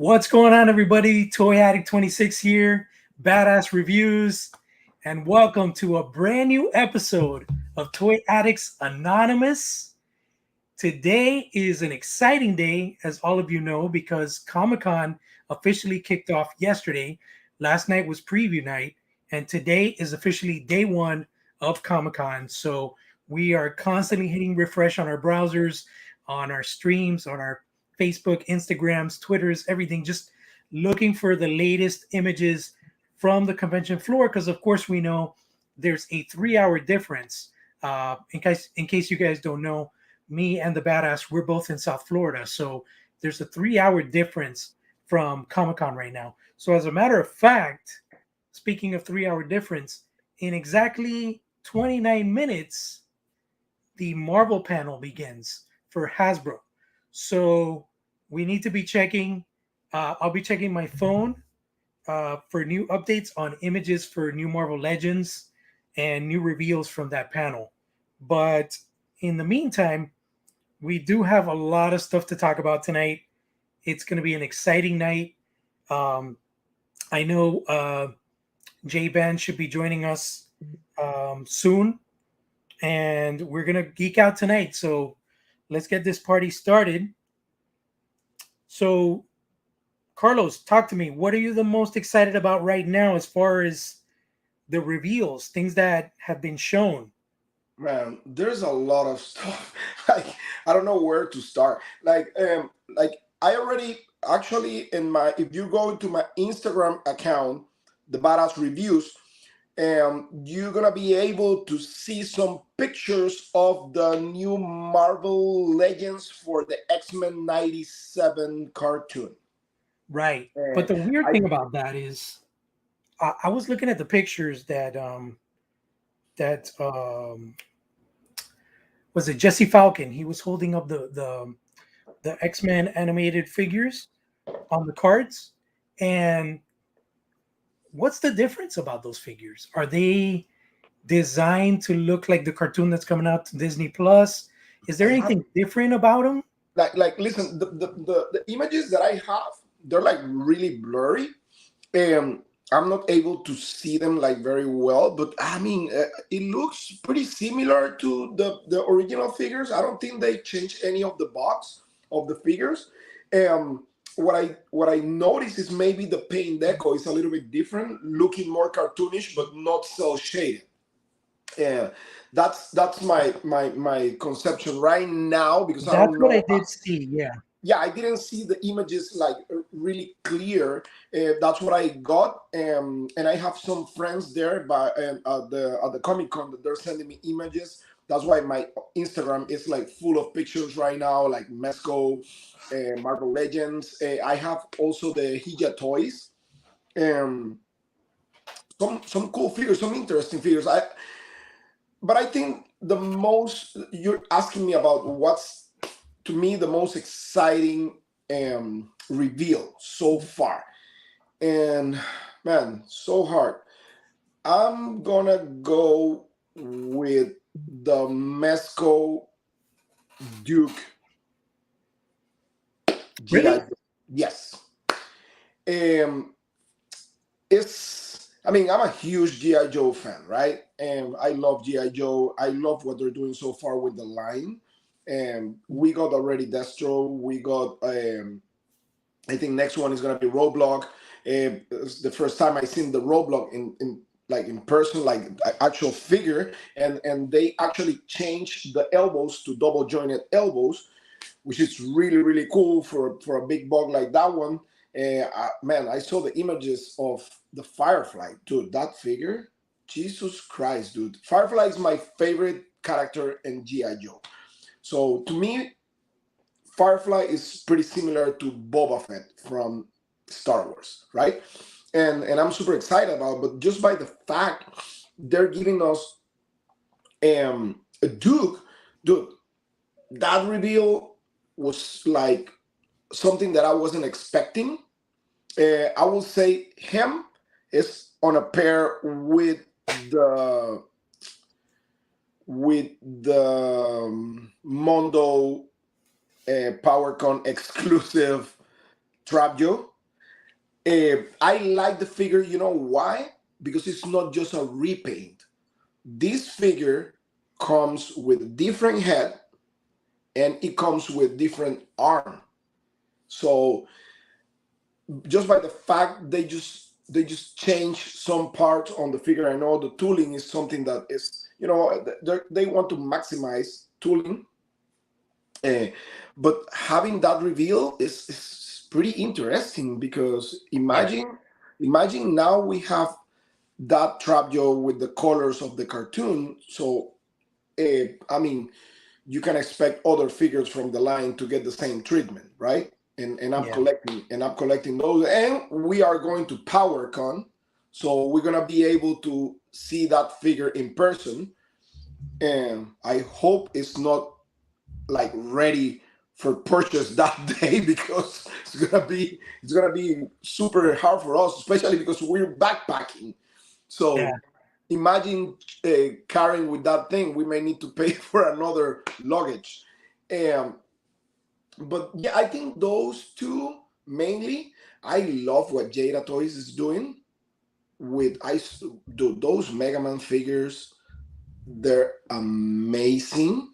What's going on, everybody? Toy Addict 26 here, badass reviews, and welcome to a brand new episode of Toy Addicts Anonymous. Today is an exciting day, as all of you know, because Comic Con officially kicked off yesterday. Last night was preview night, and today is officially day one of Comic Con. So we are constantly hitting refresh on our browsers, on our streams, on our Facebook, Instagrams, Twitters, everything, just looking for the latest images from the convention floor. Because, of course, we know there's a 3 hour difference. In case you guys don't know, me and the badass, we're both in South Florida. So there's a 3 hour difference from Comic Con right now. So, as a matter of fact, speaking of 3 hour difference, in exactly 29 minutes, the Marvel panel begins for Hasbro. So we need to be checking. I'll be checking my phone for new updates on images for new Marvel Legends and new reveals from that panel. But in the meantime, we do have a lot of stuff to talk about tonight. It's going to be an exciting night. Um, I know J Ban should be joining us soon, and we're going to geek out tonight. So let's get this party started. So, Carlos, talk to me. What are you the most excited about right now as far as the reveals, things that have been shown? Man, there's a lot of stuff. Like I don't know where to start. Like I already actually in my if you go to my Instagram account, the Badass Reviews, you're gonna be able to see some pictures of the new Marvel Legends for the X-Men '97 cartoon. Right. But And the weird I thing about that is I was looking at the pictures that was it Jesse Falcon. He was holding up the X-Men animated figures on the cards. And what's the difference about those figures? Are they designed to look like the cartoon that's coming out to Disney Plus? Is there I have anything different about them? like listen, the images that I have, they're like really blurry. I'm not able to see them like very well, but I mean, it looks pretty similar to the original figures. I don't think they changed any of the box of the figures. Um, what I noticed is maybe the paint deco is a little bit different, looking more cartoonish, but not cel shaded. Yeah, that's my conception right now because I That's don't what I know. did see. Yeah. Yeah, I didn't see the images like really clear. That's what I got, and I have some friends there by at the Comic Con that they're sending me images. That's why my Instagram is like full of pictures right now, like Mesco, Marvel Legends. I have also the Hija toys, um, some cool figures, some interesting figures. But I think the most you're asking me about what's to me the most exciting reveal so far, and man, so hard. I'm gonna go with the Mesco Duke GI. Really? Yes, um, it's. I mean, I'm a huge GI Joe fan, right? And I love GI Joe. I love what they're doing so far with the line. And we got already Destro. We got I think next one is gonna be Roblox. It's the first time I seen the Roblox in like in person, like actual figure, and they actually changed the elbows to double jointed elbows, which is really cool for a big bug like that one. Man, I saw the images of the Firefly, dude. That figure, Jesus Christ, dude. Firefly is my favorite character in GI Joe. So to me, Firefly is pretty similar to Boba Fett from Star Wars, right? And I'm super excited about it, but just by the fact they're giving us a Duke, dude, that reveal was like something that I wasn't expecting. I will say him is on a pair the with the Mondo PowerCon exclusive Trap Joe. I like the figure. You know why? Because it's not just a repaint. This figure comes with different head and it comes with different arm. So just by the fact they just change some parts on the figure. I know the tooling is something that is, they want to maximize tooling, uh, but having that reveal is pretty interesting because Yeah. imagine now we have that Trap Joe with the colors of the cartoon. So I mean, you can expect other figures from the line to get the same treatment, right? And I'm Yeah. collecting those, and we are going to PowerCon, so we're gonna be able to see that figure in person. And I hope it's not like ready for purchase that day because it's gonna be super hard for us, especially because we're backpacking. Yeah. So imagine carrying with that thing. We may need to pay for another luggage. Um, but yeah, I think those two mainly. I love what Jada Toys is doing with do those Mega Man figures. They're amazing.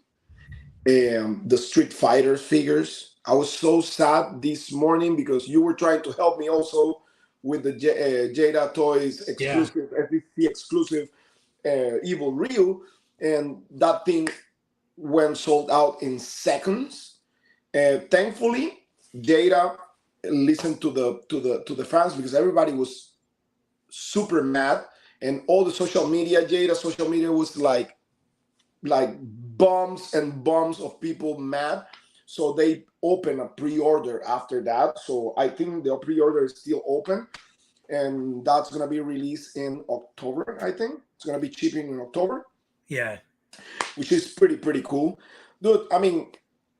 The Street Fighter figures. I was so sad this morning because you were trying to help me also with the Jada Toys Yeah. exclusive, SDCC exclusive Evil Ryu, and that thing went sold out in seconds. Thankfully, Jada listened to the fans because everybody was super mad, and all the social media, Jada social media was like bombs and bombs of people mad. So they opened a pre-order after that. So I think the pre-order is still open, and that's gonna be released in October. I think it's gonna be shipping in October, Yeah. which is pretty cool, dude. I mean,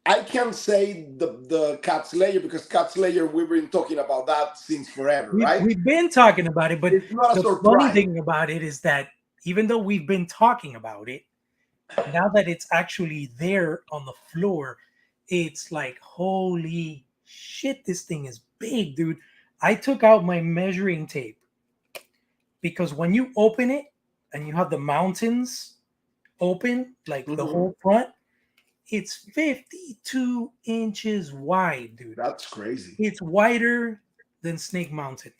I can't say the Cat Slayer because Cat Slayer we've been talking about that since forever, right? We've been talking about it, but It's not a the funny surprise. thing about it is that even though we've been talking about it, now that it's actually there on the floor, it's like, holy shit, this thing is big, dude. I took out my measuring tape because when you open it and you have the mountains open, like the Mhm. whole front, it's 52 inches wide, dude. That's crazy. It's wider than Snake Mountain.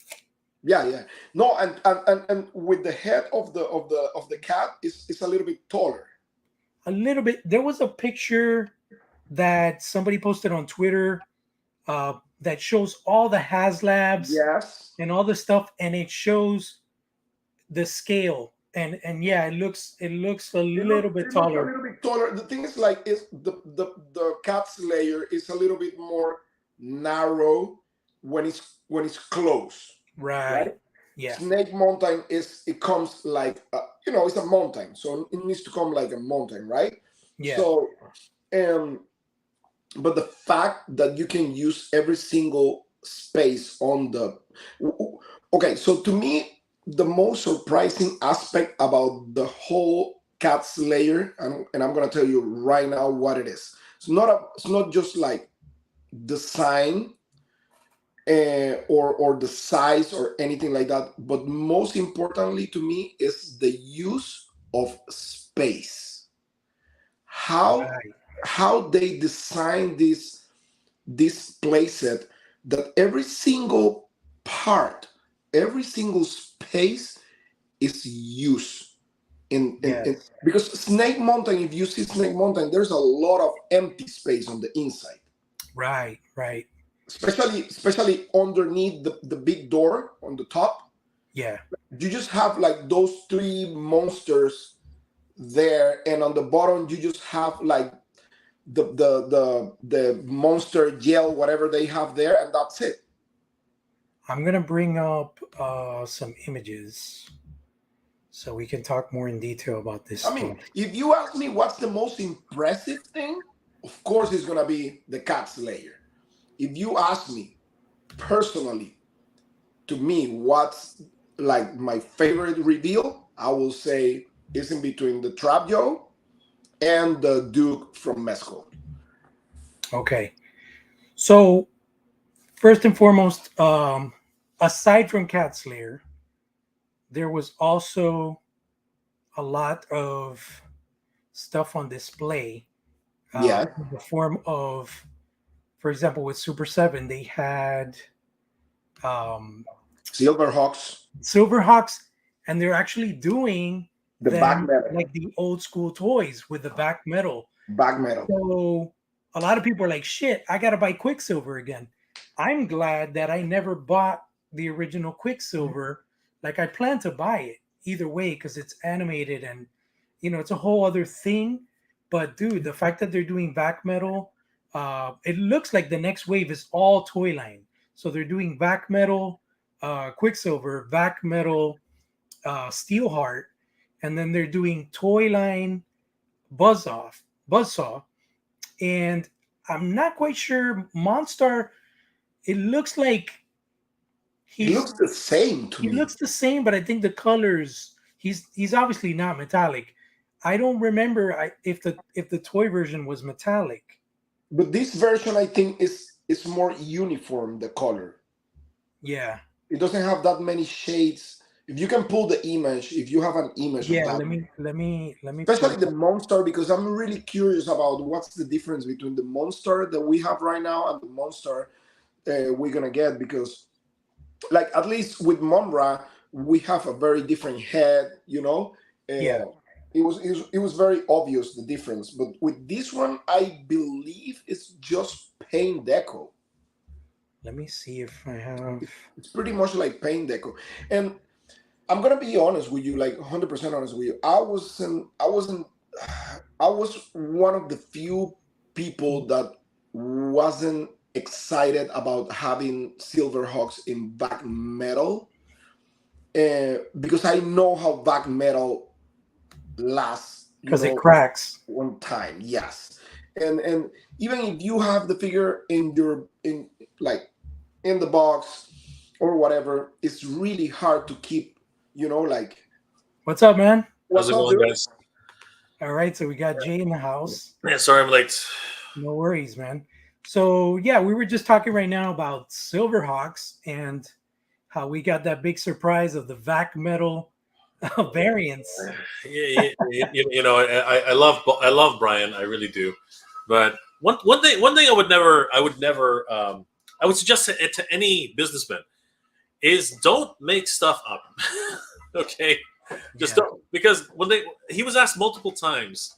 Yeah. No, and with the head of the cat is a little bit taller. A little bit. There was a picture that somebody posted on Twitter that shows all the HasLabs Yes. and all the stuff, and it shows the scale. And yeah, it looks a little bit It looks a taller. little bit taller. The thing is, like, is the cat's layer is a little bit more narrow when it's close, Right. right? Yeah. Snake Mountain it comes like it's a mountain, so it needs to come like a mountain, right? Yeah. So, um, but the fact that you can use every single space on the okay, so to me the most surprising aspect about the whole Cat's layer, and I'm gonna tell you right now what it is. It's not just like design, or the size or anything like that, but most importantly to me is the use of space. how Right. how they design this playset, that every single part, every single space is used in Yes. because Snake Mountain, if you see Snake Mountain, there's a lot of empty space on the inside, Right. Right. especially underneath the big door on the top. Yeah. You just have like those three monsters there, and on the bottom you just have like the monster gel, whatever they have there, and that's it. I'm gonna bring up some images so we can talk more in detail about this I mean, stuff. if you ask me what's the most impressive thing, of course it's gonna be the Cat Slayer. If you ask me personally, to me, what's like my favorite reveal, I will say is in between the Trap Joe and the Duke from Mescal. Okay. So First and foremost, aside from Cat Slayer, there was also a lot of stuff on display Yeah, in the form of, for example, with Super 7, they had um, Silverhawks, Silverhawks, and they're actually doing the back them metal, like the old school toys with the back metal. back metal. So a lot of people are like, shit, I got to buy Quicksilver again. I'm glad that I never bought the original Quicksilver. Like, I plan to buy it either way because it's animated and, it's a whole other thing. But, dude, the fact that they're doing back metal, it looks like the next wave is all toy line. So they're doing back metal, Quicksilver, back metal, Steelheart, and then they're doing toy line Buzzsaw, and I'm not quite sure. Monstar, it looks like It he's looks the same to he me. looks the same, but I think the colors. He's obviously not metallic. I don't remember if the toy version was metallic. But this version, I think, is more uniform. The color. Yeah, It doesn't have that many shades. If you can pull the image, if you have an image of yeah. that, Let me pull especially it the up. monster, because I'm really curious about what's the difference between the monster that we have right now and the monster we're gonna get. Because, like, at least with Monra, we have a very different head. Yeah, It was very obvious the difference. But with this one, I believe it's just paint deco. let me see if I have. It's pretty much like paint deco. And I'm gonna be honest with you, like 100% honest with you. I was one of the few people that wasn't excited about having Silverhawks in back metal, because I know how back metal lasts. Because it cracks. One time, yes, and even if you have the figure in like in the box or whatever, it's really hard to keep. Like, What's up, man? How's what's it up, going, dude? guys? All right, so we got Jay in the house. Yeah, sorry I'm late. No worries, man. So yeah, we were just talking right now about Silverhawks and how we got that big surprise of the vac metal variants. I love Brian, I really do. But one thing I would suggest to any businessman is don't make stuff up. Okay, just Yeah. don't, because he was asked multiple times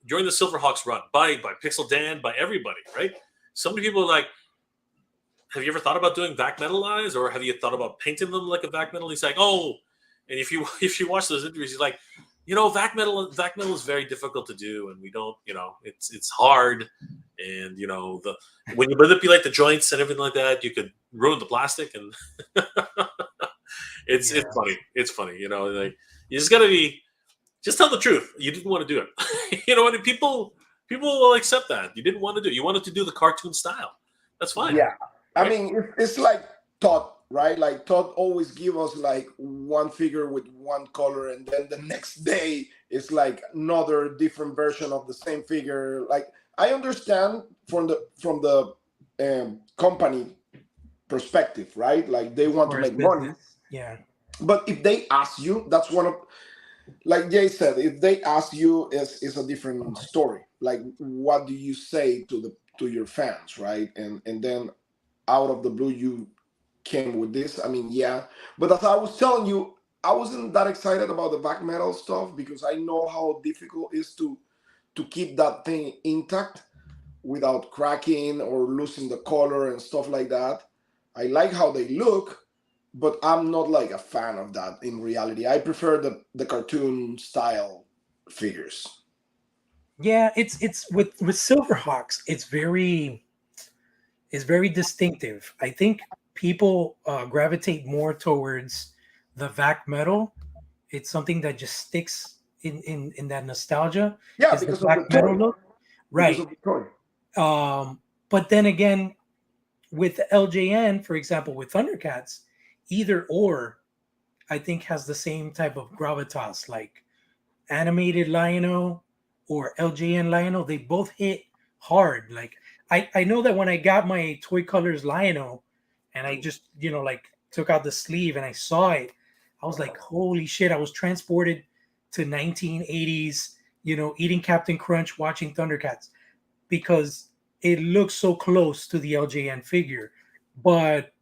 during the Silverhawks run by Pixel Dan, by everybody, right? So many people are like, have you ever thought about doing vac metal eyes, or have you thought about painting them like a vac metal? He's like, oh, and if you watch those interviews, he's like, vac metal is very difficult to do, and we don't, it's hard, and when you manipulate the joints and everything like that, you could ruin the plastic, and it's Yeah. it's funny, like, you just gotta just tell the truth. You didn't want to do it. You know what? People will accept that you didn't want to do it. You wanted to do the cartoon style. That's fine. Yeah, I Right? mean, it's like Todd, right? Like Todd always give us like one figure with one color, and then the next day it's like another different version of the same figure. Like, I understand from the company perspective, right? Like, they want to Or as make money, business. Yeah. but if they ask you, that's one of, like Jay said, if they ask you, is a different story. Like, what do you say to your fans, right? And then out of the blue, you came with this. I mean, yeah, but as I was telling you, I wasn't that excited about the back metal stuff because I know how difficult it is to keep that thing intact without cracking or losing the color and stuff like that. I like how they look, but I'm not like a fan of that in reality. I prefer the cartoon style figures. Yeah, it's with Silverhawks, it's very distinctive. I think people gravitate more towards the vac metal. It's something that just sticks in that nostalgia Yeah, is the because of the vac metal toy. look. Because Right. of the toy. But then again, with LJN, for example, with Thundercats, either or, I think has the same type of gravitas, like animated Lion-O or LJN Lion-O. They both hit hard. Like, I know that when I got my Toy Colors Lion-O and I just, like took out the sleeve and I saw it, I was like, holy shit, I was transported to 1980s, eating Captain Crunch, watching Thundercats, because it looks so close to the LJN figure. But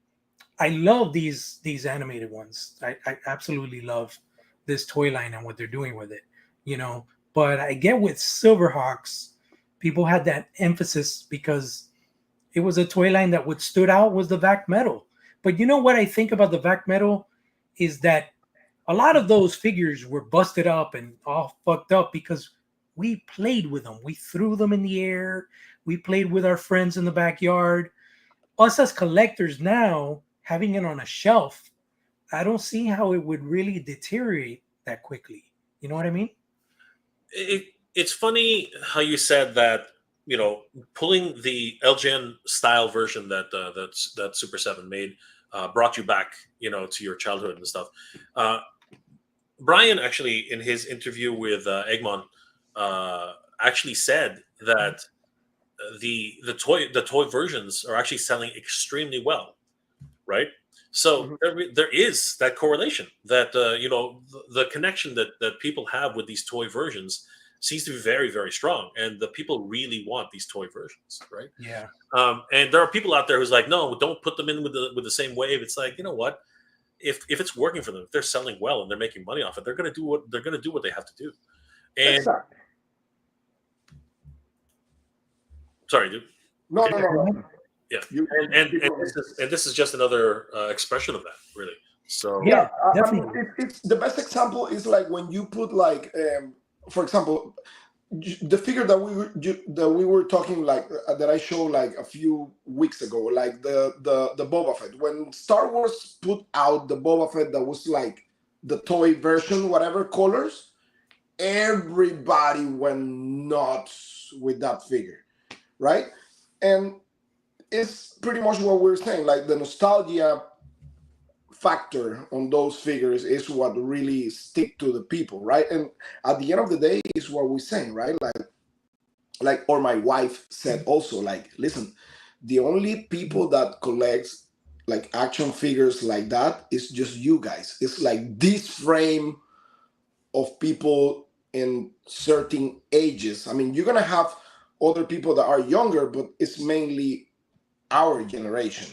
I love these animated ones. I absolutely love this toy line and what they're doing with it, But I get with Silverhawks, people had that emphasis because it was a toy line that what stood out was the VAC metal. But you know what I think about the VAC metal is that a lot of those figures were busted up and all fucked up because we played with them. We threw them in the air. We played with our friends in the backyard. Us as collectors now, having it on a shelf, I don't see how it would really deteriorate that quickly. You know what I mean? It's funny how you said that, pulling the LGN style version that Super 7 made brought you back, to your childhood and stuff. Brian actually, in his interview with Eggman, actually said that the toy versions are actually selling extremely well, right? So there is that correlation that the connection that people have with these toy versions seems to be very, very strong, and the people really want these toy versions, right? Yeah. And there are people out there who's like, no, don't put them in with the same wave. It's like, you know what? If it's working for them, if they're selling well and they're making money off it, they're gonna do what they have to do. And Exactly. sorry, dude. No, Okay. no. Yeah, and this is just another expression of that, really. So Yeah, I definitely. mean, it's the best example is like when you put like, for example, the figure that we were talking like that I showed like a few weeks ago, like the Boba Fett. When Star Wars put out the Boba Fett that was like the toy version, whatever colors, everybody went nuts with that figure, right? And it's pretty much what we're saying, like the nostalgia factor on those figures is what really stick to the people, right? And at the end of the day is what we're saying, right? Like or my wife said also, like, listen, the only people that collects like action figures like that is just you guys. It's like this frame of people in certain ages. I mean, you're gonna have other people that are younger, but it's mainly our generation,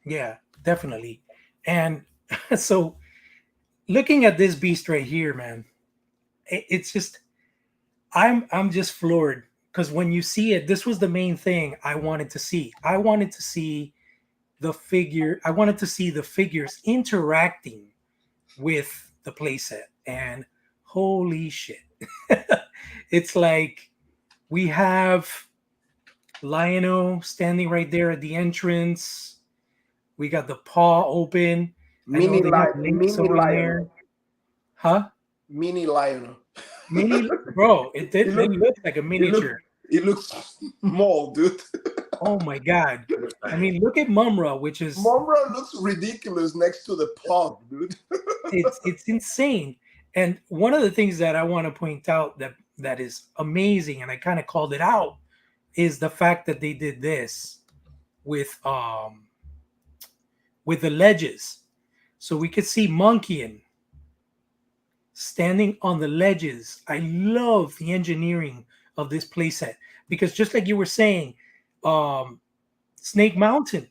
Yeah, definitely. And so looking at this beast right here, man, it's just I'm just floored because when you see it, this was the main thing I wanted to see. I wanted to see the figures interacting with the playset, and holy shit. It's like we have Lion-O standing right there at the entrance. We got the paw open. mini Lion there. Huh? Mini Lion. Mini, bro, it looks like a miniature. It looks small, dude. Oh my god. I mean, look at Mumra, which is Mumra looks ridiculous next to the paw, dude. it's insane. And one of the things that I want to point out that is amazing, and I kind of called it out, is the fact that they did this with the ledges. So we could see Monkey standing on the ledges. I love the engineering of this playset because just like you were saying, Snake Mountain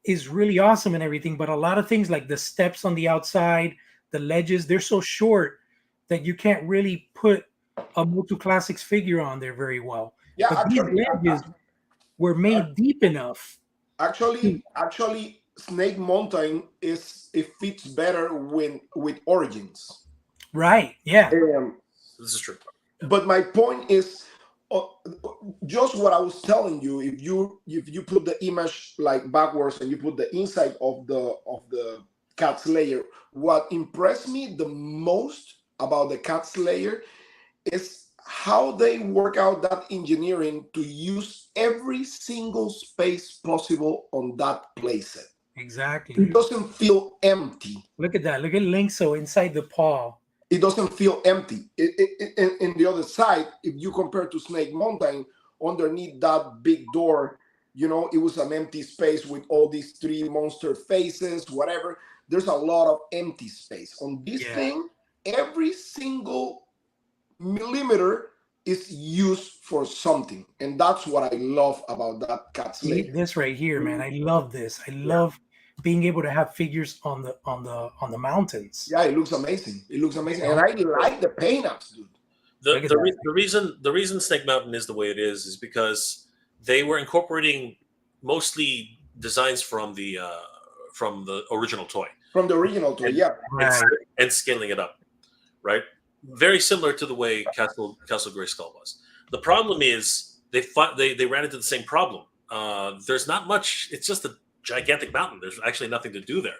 is really awesome and everything, but a lot of things like the steps on the outside, the ledges, they're so short that you can't really put a Motu Classics figure on there very well. Yeah, but these ledges were made deep enough. Actually, Snake Mountain it fits better with Origins. Right. Yeah. This is true. But my point is just what I was telling you. If you put the image like backwards and you put the inside of the Cat's Lair, what impressed me the most about the Cat's Lair is how they work out that engineering to use every single space possible on that playset. Exactly. It doesn't feel empty. Look at that. Look at Linkso inside the paw. It doesn't feel empty. In the other side, if you compare to Snake Mountain, underneath that big door, it was an empty space with all these three monster faces, whatever. There's a lot of empty space on this Yeah. thing. Every single millimeter is used for something, and that's what I love about that cat's See, lair. this right here, man. I love this. I Yeah. love being able to have figures on the mountains. Yeah, it looks amazing. It looks amazing, You and know? I like the paint apps, dude. The Look at the, that. the reason Snake Mountain is the way it is because they were incorporating mostly designs from the original toy From the original toy, and, yeah. Right. and scaling it up, right? Very similar to the way Castle Grayskull was. The problem is they ran into the same problem. There's not much. It's just a gigantic mountain. There's actually nothing to do there.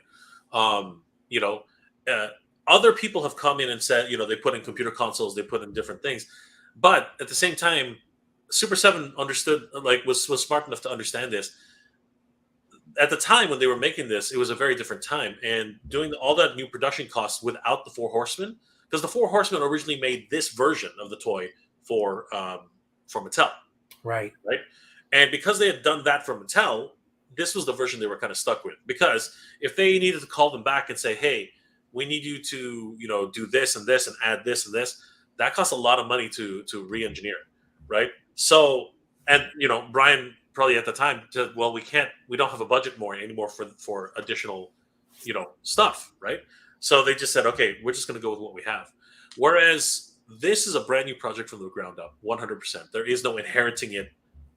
You know, other people have come in and said, they put in computer consoles, they put in different things, but at the same time, Super 7 understood, was smart enough to understand this. At the time when they were making this, it was a very different time, and doing all that new production costs without the Four Horsemen, because the Four Horsemen originally made this version of the toy for Mattel, Right. right? And because they had done that for Mattel, this was the version they were kind of stuck with. Because if they needed to call them back and say, "Hey, we need you to do this and this and add this and this," that costs a lot of money to re-engineer, right? So, and Brian probably at the time said, "Well, we don't have a budget anymore for additional stuff," right? So they just said, "Okay, we're just going to go with what we have." Whereas this is a brand new project from the ground up, 100%. There is no inheriting it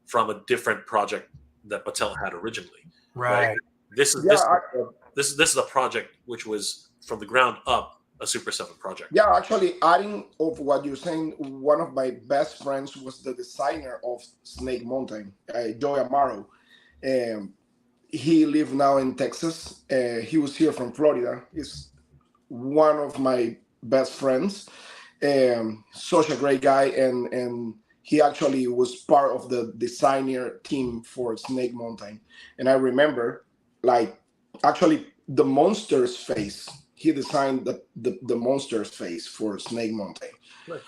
from a different project that Mattel had originally. Right. This is this is a project which was from the ground up a Super 7 project. Yeah, actually, adding of what you're saying, one of my best friends was the designer of Snake Mountain, Joe Amaro. He lived now in Texas. He was here from Florida. He's one of my best friends. Such a great guy, and he actually was part of the designer team for Snake Mountain. And I remember, actually, the monster's face. He designed the monster's face for Snake Mountain. Right.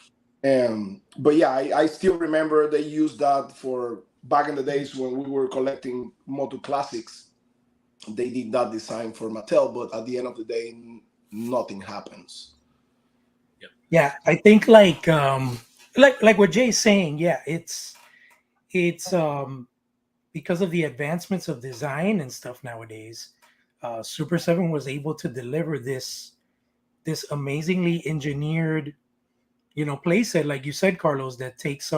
But yeah, I still remember they used that for back in the days when we were collecting Moto Classics. They did that design for Mattel, but at the end of the day, nothing happens. Yeah, I think like what Jay's saying. Yeah, it's because of the advancements of design and stuff nowadays. Super 7 was able to deliver this amazingly engineered, playset, like you said, Carlos, that takes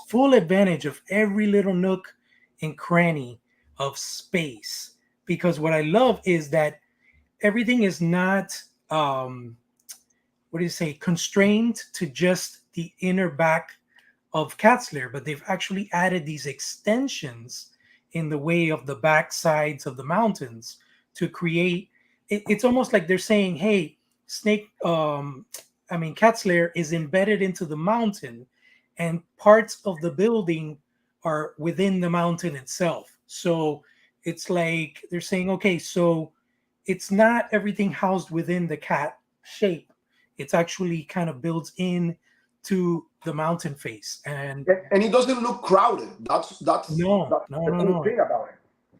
full advantage of every little nook and cranny of space. Because what I love is that everything is not constrained to just the inner back of Cat's Lair, but they've actually added these extensions in the way of the back sides of the mountains to create. It's almost like they're saying, "Hey, Cat's Lair is embedded into the mountain, and parts of the building are within the mountain itself." So it's like they're saying, "Okay, so it's not everything housed within the cat shape. It's actually kind of builds in to the mountain face, and it doesn't look crowded. That's the cool thing about it.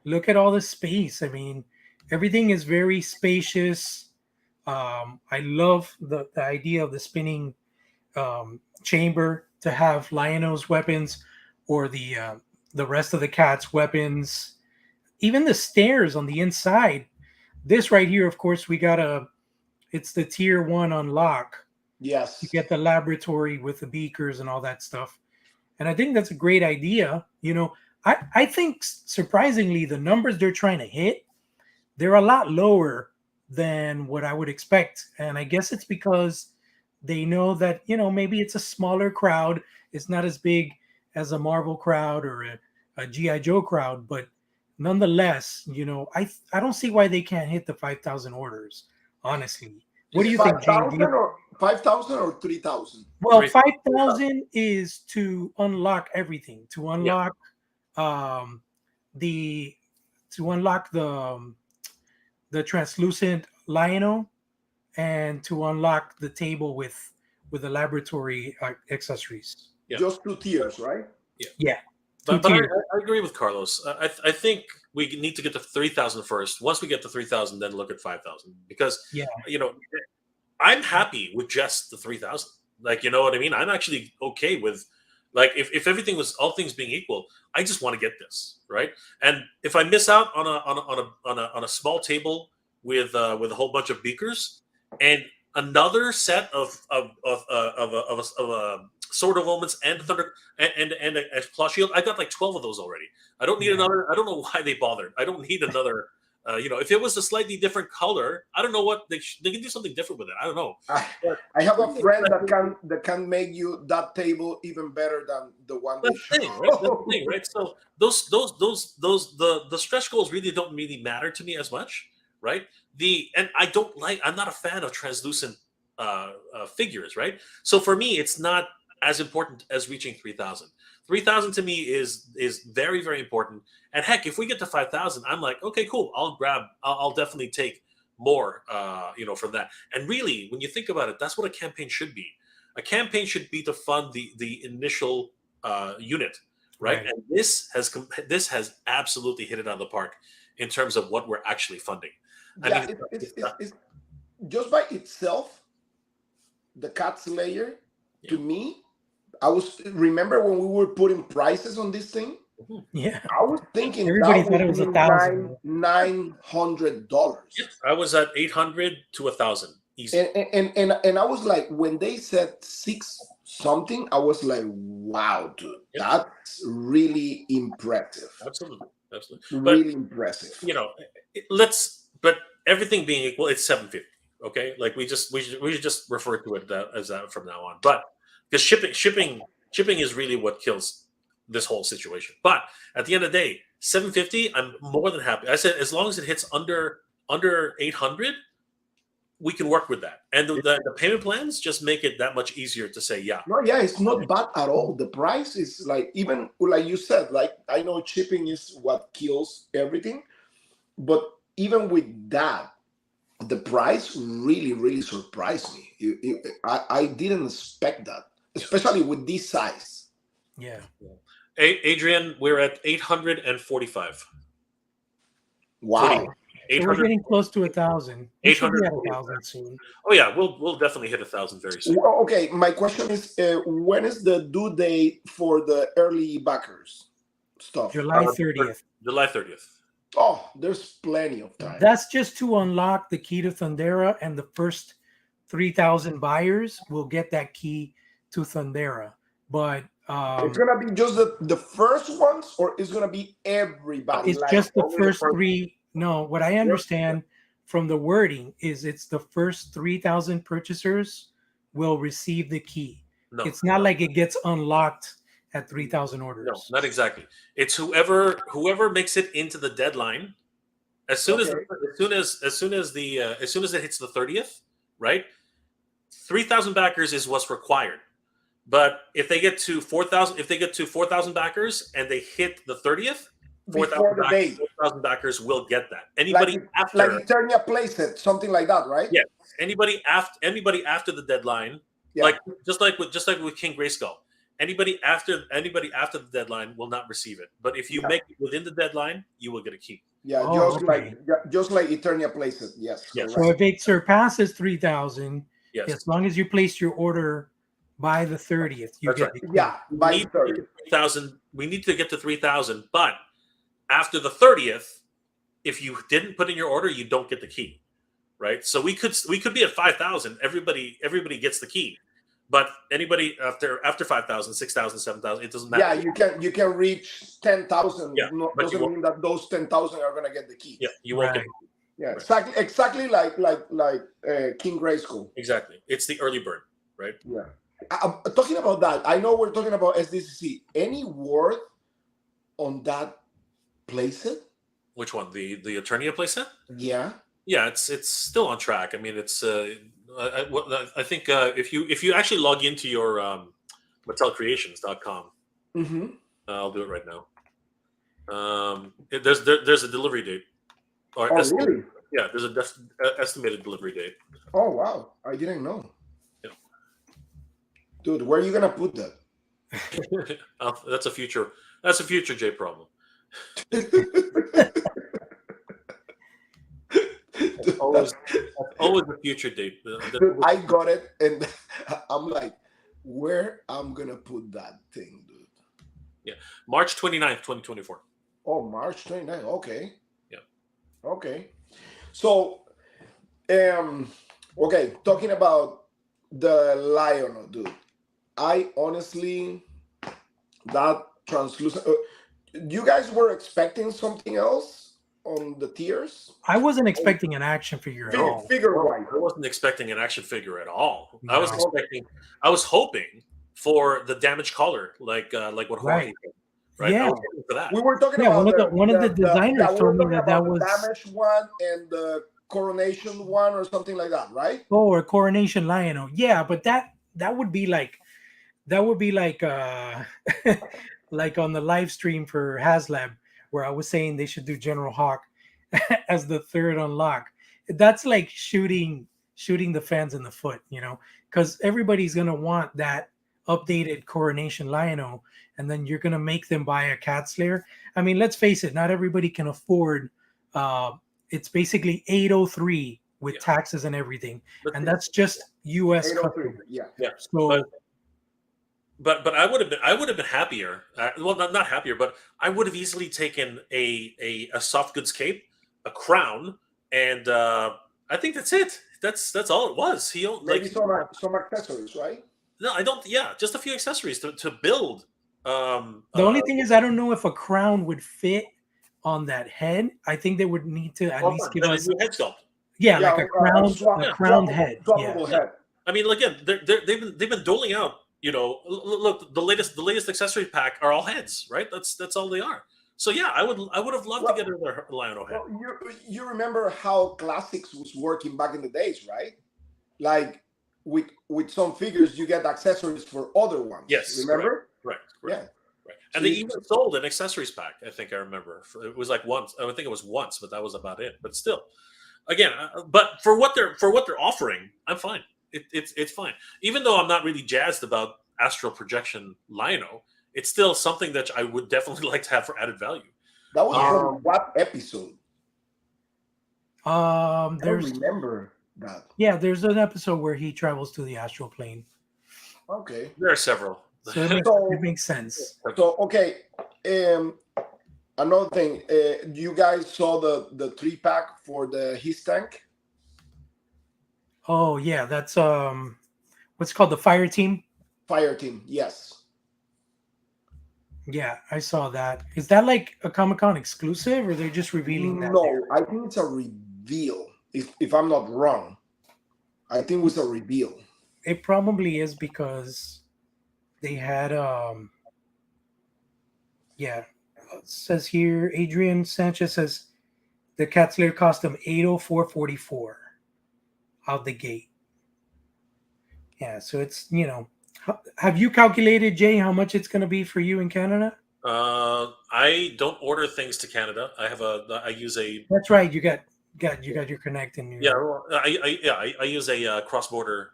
Look at all the space. I mean, everything is very spacious. I love the idea of the spinning chamber to have Lionel's weapons or the rest of the cat's weapons. Even the stairs on the inside. This right here, of course, it's the tier 1 unlock. Yes. You get the laboratory with the beakers and all that stuff. And I think that's a great idea. I think surprisingly, the numbers they're trying to hit, they're a lot lower than what I would expect. And I guess it's because they know that, maybe it's a smaller crowd. It's not as big as a Marvel crowd or a G.I. Joe crowd. But nonetheless, I don't see why they can't hit the 5,000 orders, honestly. What do you think, James? 5,000 or 3,000? Well, 5,000 is to unlock everything. To unlock the translucent Lionel, and to unlock the table with the laboratory accessories. just 2 tiers, right? Yeah. But I agree with Carlos. I think we need to get to 3,000 first. Once we get to 3,000, then look at 5,000. Because, I'm happy with just the 3,000. Like, you know what I mean? I'm actually okay with, like, if everything was, all things being equal, I just want to get this, right? And if I miss out on a small table with a whole bunch of beakers and another set of Sword of Omens and Thunder and a Claw Shield, I got like 12 of those already. I don't need another. I don't know why they bothered. I don't need another. If it was a slightly different color, I don't know what they can do something different with it. I don't know. I have a friend that can make you that table even better than the one they show. That's the thing, right? So the stretch goals really don't really matter to me as much, right? I'm not a fan of translucent figures, right? So for me, it's not as important as reaching 3,000. 3,000 to me is very, very important. And heck, if we get to 5,000, I'm like, okay, cool. I'll definitely take more, from that. And really, when you think about it, that's what a campaign should be. A campaign should be to fund the initial unit, right? And this has absolutely hit it out of the park in terms of what we're actually funding. Yeah, it's just by itself, the Cat's Lair, to me, remember when we were putting prices on this thing? Yeah. I was thinking everybody thought it was $1,000. $900. I was at 800 to 1,000. Easy. And I was like, when they said 6 something, I was like, wow, dude, that's really impressive. Absolutely. Really impressive. But everything being equal, it's 750. Okay, like we should just refer to it as that from now on. But because shipping is really what kills this whole situation. But at the end of the day, 750, I'm more than happy. I said as long as it hits under 800, we can work with that. And the payment plans just make it that much easier to say it's not bad at all. The price is like, even like you said, like I know shipping is what kills everything, but even with that, the price really, really surprised me. I didn't expect that, especially with this size. Yeah. Adrian, we're at 845. Wow. So we're getting close to 1,000. We should be at 1,000 soon. Oh yeah, we'll definitely hit 1,000 very soon. Well, okay, my question is, when is the due date for the early backers stuff? July 30th. July 30th. Oh, there's plenty of time. That's just to unlock the key to Thundera, and the first 3,000 buyers will get that key to Thundera. But it's gonna be just the first ones, or it's gonna be everybody? It's just the first 3. No, what I understand from the wording is it's the first 3,000 purchasers will receive the key. No, it's not like it gets unlocked at 3,000 orders. No, not exactly. It's whoever makes it into the deadline. As soon as it hits the 30th, right? 3,000 backers is what's required. But if they get to 4,000 backers and they hit the 30th, 4,000 backers will get that. Anybody after, like Eternia playset, something like that, right? Yeah. Anybody after the deadline, like just like with King Grayskull, anybody after the deadline will not receive it. But if you make it within the deadline, you will get a key. Yeah, just like Eternia playset. Yes. So if it surpasses 3,000, as long as you place your order by the 30th, you get the key. Yeah, by the 30th. We need to get to 3,000, but after the 30th, if you didn't put in your order, you don't get the key, right? So we could be at 5,000. Everybody gets the key, but anybody after 5,000, 6,000, 7,000, it doesn't matter. Yeah, you can reach 10,000. Yeah, doesn't mean that those 10,000 are gonna get the key. Yeah, you won't get. Yeah, exactly like King Grayskull. Exactly, it's the early bird, right? Yeah. I'm talking about that. I know we're talking about SDCC. Any word on that playset? Which one? The Eternia playset? Yeah. Yeah, it's still on track. I mean, it's I think if you actually log into your MattelCreations.com, I'll do it right now. There's a delivery date. Really? Yeah, there's an estimated delivery date. Oh wow, I didn't know. Dude, where are you gonna put that? That's a future. That's a future J problem. Always, always the future date. Dude, I got it, and I'm like, where I'm gonna put that thing, dude? Yeah, March 29th, 2024. Oh, March 29th. Okay, Yeah. okay. So, okay, talking about the lion, dude. I honestly, that translucent. You guys were expecting something else on the tiers? I wasn't expecting an action figure at all. Figure wise. I wasn't expecting an action figure at all. No. I was hoping for the damaged collar, like what Right. Jorge did, right? Yeah. I was hoping for that. We were talking Yeah, about one of the designers we told were me talking that about was the damaged one and the coronation one or something like that, right? or a coronation lion. Yeah, but that would be like like on the live stream for HasLab where I was saying they should do General Hawk as the third unlock. That's like shooting the fans in the foot, because everybody's gonna want that updated coronation Lion-O, and then you're gonna make them buy a cat slayer. I mean, let's face it, not everybody can afford. It's basically 803 with taxes and everything, and that's just U.S. customers. Yeah. So. But I would have been happier. Well, not happier, but I would have easily taken a soft goods cape, a crown, and I think that's it. That's all it was. Maybe some accessories, right? No, I don't. Yeah, just a few accessories to build. The only thing is, I don't know if a crown would fit on that head. I think they would need to at least give us a head sculpt. Yeah, like a crowned head. Swappable head. I mean, again, they've been doling out. Look, the latest accessory pack are all heads, right? That's all they are. So yeah, I would have loved to get another Lion-O head. Well, you remember how Classics was working back in the days, right? Like with some figures, you get accessories for other ones. Yes, remember? Right. Yeah. Right. And they even sold an accessories pack. I think I remember. It was like once. I think it was once, but that was about it. But still, again, but for what they're offering, I'm fine. It's fine. Even though I'm not really jazzed about astral projection Lion-O, it's still something that I would definitely like to have for added value. That was from what episode? I don't remember that. Yeah, there's an episode where he travels to the astral plane. Okay. There are several. So it makes sense. So okay. Another thing, you guys saw the 3-pack for the his tank? Oh yeah, that's what's called the Fire Team. Fire Team, yes. Yeah, I saw that. Is that like a Comic-Con exclusive, or they're just revealing that? No, I think it's a reveal. If I'm not wrong, I think it was a reveal. It probably is because they had it says here, Adrian Sanchez says the Cat Slayer cost him $804.44 out the gate. Yeah, so it's, have you calculated, Jay, how much it's going to be for you in Canada? I don't order things to Canada. I use a. That's right. You got your Connect in New York. I use a cross-border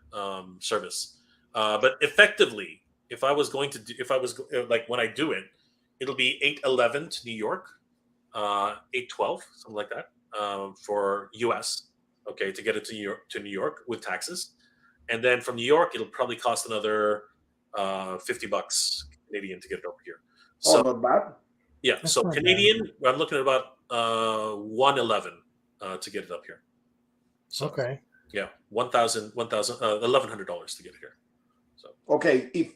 service. But effectively, if I was when I do it, it'll be 811 to New York, 812, something like that, for US. Okay, to get it to New York with taxes, and then from New York, it'll probably cost another $50 Canadian to get it over here. So not bad. Yeah, that's so Canadian, bad. I'm looking at about 111 to get it up here. So, okay. Yeah, $1,100 to get it here. So okay, if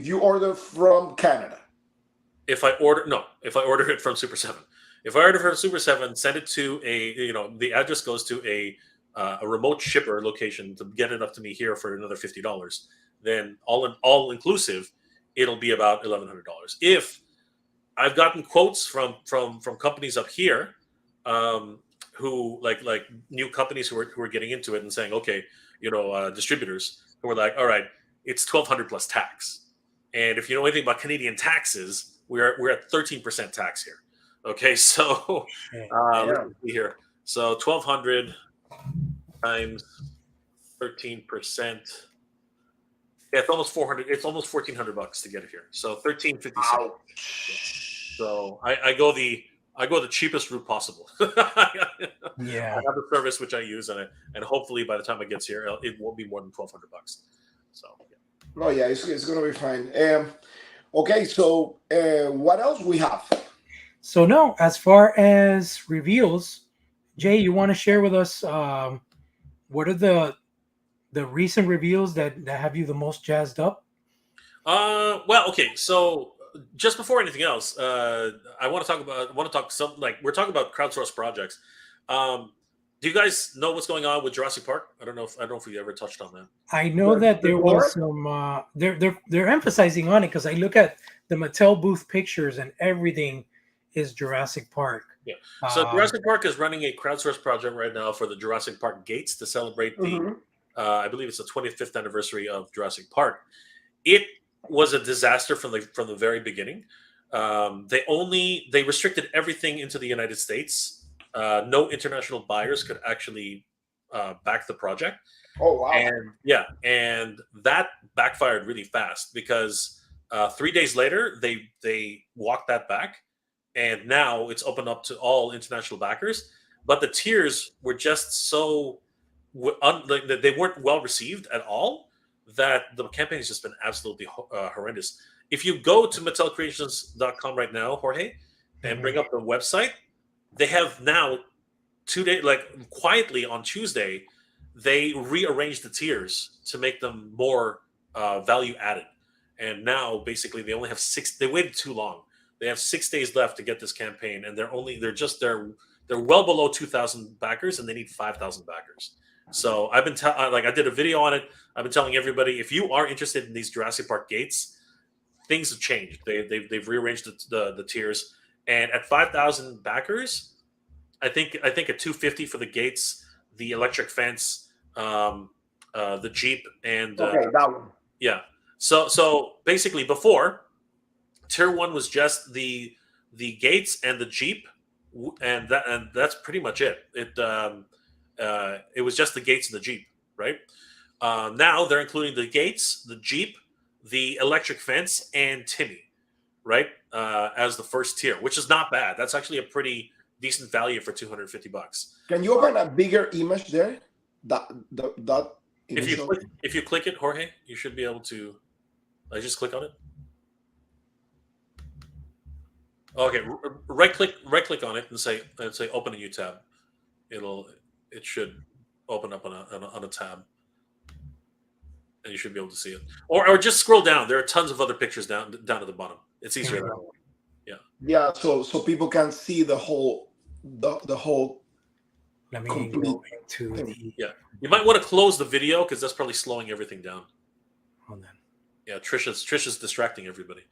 you order from Canada, if I order it from Super 7. If I order from Super 7, send it to the address goes to a remote shipper location to get it up to me here for another $50. Then all inclusive, it'll be about $1,100. If I've gotten quotes from companies up here, who like new companies who are getting into it and saying, okay, distributors who are like, all right, it's $1,200 plus tax, and if you know anything about Canadian taxes, we're at 13% tax here. Okay, so let's see here. So 1,200 times 13%. Yeah, it's almost 400. It's almost $1,400 to get it here. So 1356. So I go the cheapest route possible. I Yeah. have a service which I use, and hopefully by the time it gets here, it won't be more than $1,200. So yeah. No, yeah, it's gonna be fine. Okay, so what else we have? So no, as far as reveals, Jay, you want to share with us what are the recent reveals that have you the most jazzed up? Well, okay. So just before anything else, I want to talk some like we're talking about crowdsourced projects. Do you guys know what's going on with Jurassic Park? I don't know if we ever touched on that. I know that there was some they're emphasizing on it because I look at the Mattel booth pictures and everything is Jurassic Park. Yeah. So Jurassic Park is running a crowdsourced project right now for the Jurassic Park gates to celebrate the I believe it's the 25th anniversary of Jurassic Park. It was a disaster from the very beginning. They restricted everything into the United States. No international buyers could actually back the project. Oh wow! And that backfired really fast because 3 days later they walked that back, and now it's opened up to all international backers. But the tiers were just so they weren't well received at all that the campaign has just been absolutely horrendous. If you go to MattelCreations.com right now, Jorge, and bring up the website, they have now 2 days, like quietly on Tuesday, they rearranged the tiers to make them more value added. And now basically they only have they waited too long. They have 6 days left to get this campaign, and they're well below 2,000 backers, and they need 5,000 backers. So I've been I did a video on it. I've been telling everybody, if you are interested in these Jurassic Park gates, things have changed. They've rearranged the tiers, and at 5,000 backers, I think at 250 for the gates, the electric fence, the Jeep, and that one. Yeah. So basically, before tier 1 was just the gates and the Jeep, and that's pretty much it. It was just the gates and the Jeep, right? Now they're including the gates, the Jeep, the electric fence, and Timmy, right? As the first tier, which is not bad. That's actually a pretty decent value for $250. Can you open a bigger image there? That if you click it, Jorge, you should be able to. I just click on it. Okay, right click on it and say open a new tab. It should open up on a tab, and you should be able to see it. Or just scroll down. There are tons of other pictures down at the bottom. It's easier that way. Yeah, so people can see the whole Let me complete go into the You might want to close the video because that's probably slowing everything down. hold on. Yeah, Trisha's distracting everybody.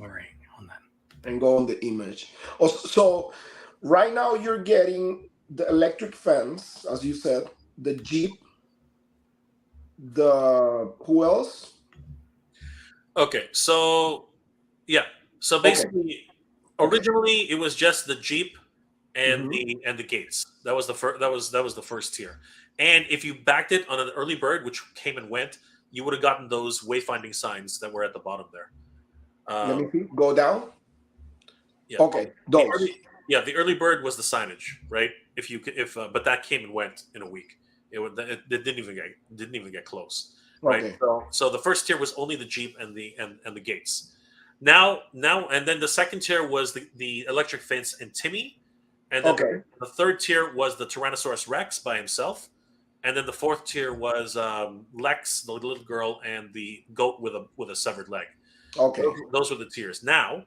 All right, hold on. And go on the image. So right now you're getting the electric fence, as you said, the Jeep, who else? Okay, so basically, originally it was just the Jeep and the gates. That was the first. That was the first tier. And if you backed it on an early bird, which came and went, you would have gotten those wayfinding signs that were at the bottom there. Let me see. Go down. Yeah. Okay. Those. The early bird was the signage, right? But that came and went in a week. It didn't even get close. Right. Okay. So the first tier was only the Jeep and the gates. Now, and then the second tier was the electric fence and Timmy, and then the third tier was the Tyrannosaurus Rex by himself, and then the fourth tier was Lex, the little girl, and the goat with a severed leg. Okay. Those were the tiers. Now,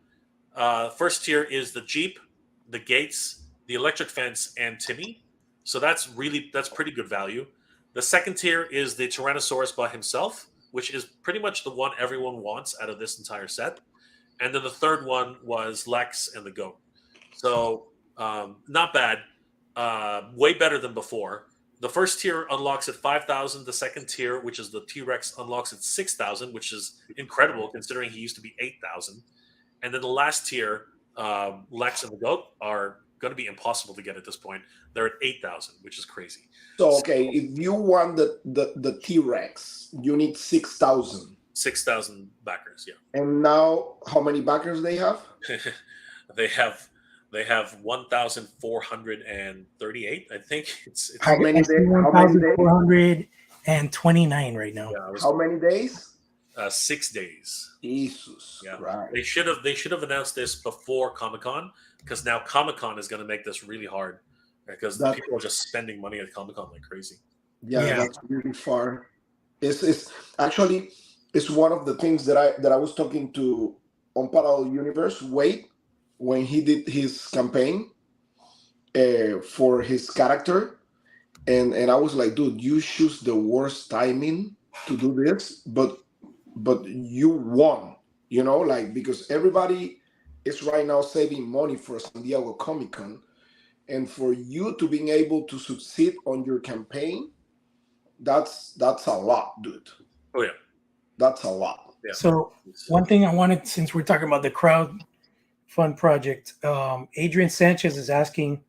first tier is the Jeep, the gates, the electric fence, and Timmy. So that's pretty good value. The second tier is the Tyrannosaurus by himself, which is pretty much the one everyone wants out of this entire set. And then the third one was Lex and the goat. So not bad. Way better than before. The first tier unlocks at 5,000. The second tier, which is the T-Rex, unlocks at 6,000, which is incredible considering he used to be 8,000. And then the last tier, Lex and the goat, are going to be impossible to get at this point. They're at 8,000, which is crazy. So okay, if you want the T-Rex, you need 6,000. 6,000 backers, yeah. And now, how many backers they have? They have 1,438. I think it's How many days? 1,429 right now. yeah, How many days? 6 days. Jesus Yeah. Christ. They should have announced this before Comic-Con, because now Comic-Con is going to make this really hard, because people are just spending money at Comic-Con like crazy. Yeah, that's really far. It's actually it's one of the things that I was talking to on Parallel Universe Wade when he did his campaign for his character, and I was like, dude, you choose the worst timing to do this, but you won, like, because everybody is right now saving money for San Diego Comic-Con, and for you to being able to succeed on your campaign, that's a lot, dude. Oh yeah, that's a lot. Yeah. So one thing I wanted, since we're talking about the crowd fund project, Adrian Sanchez is asking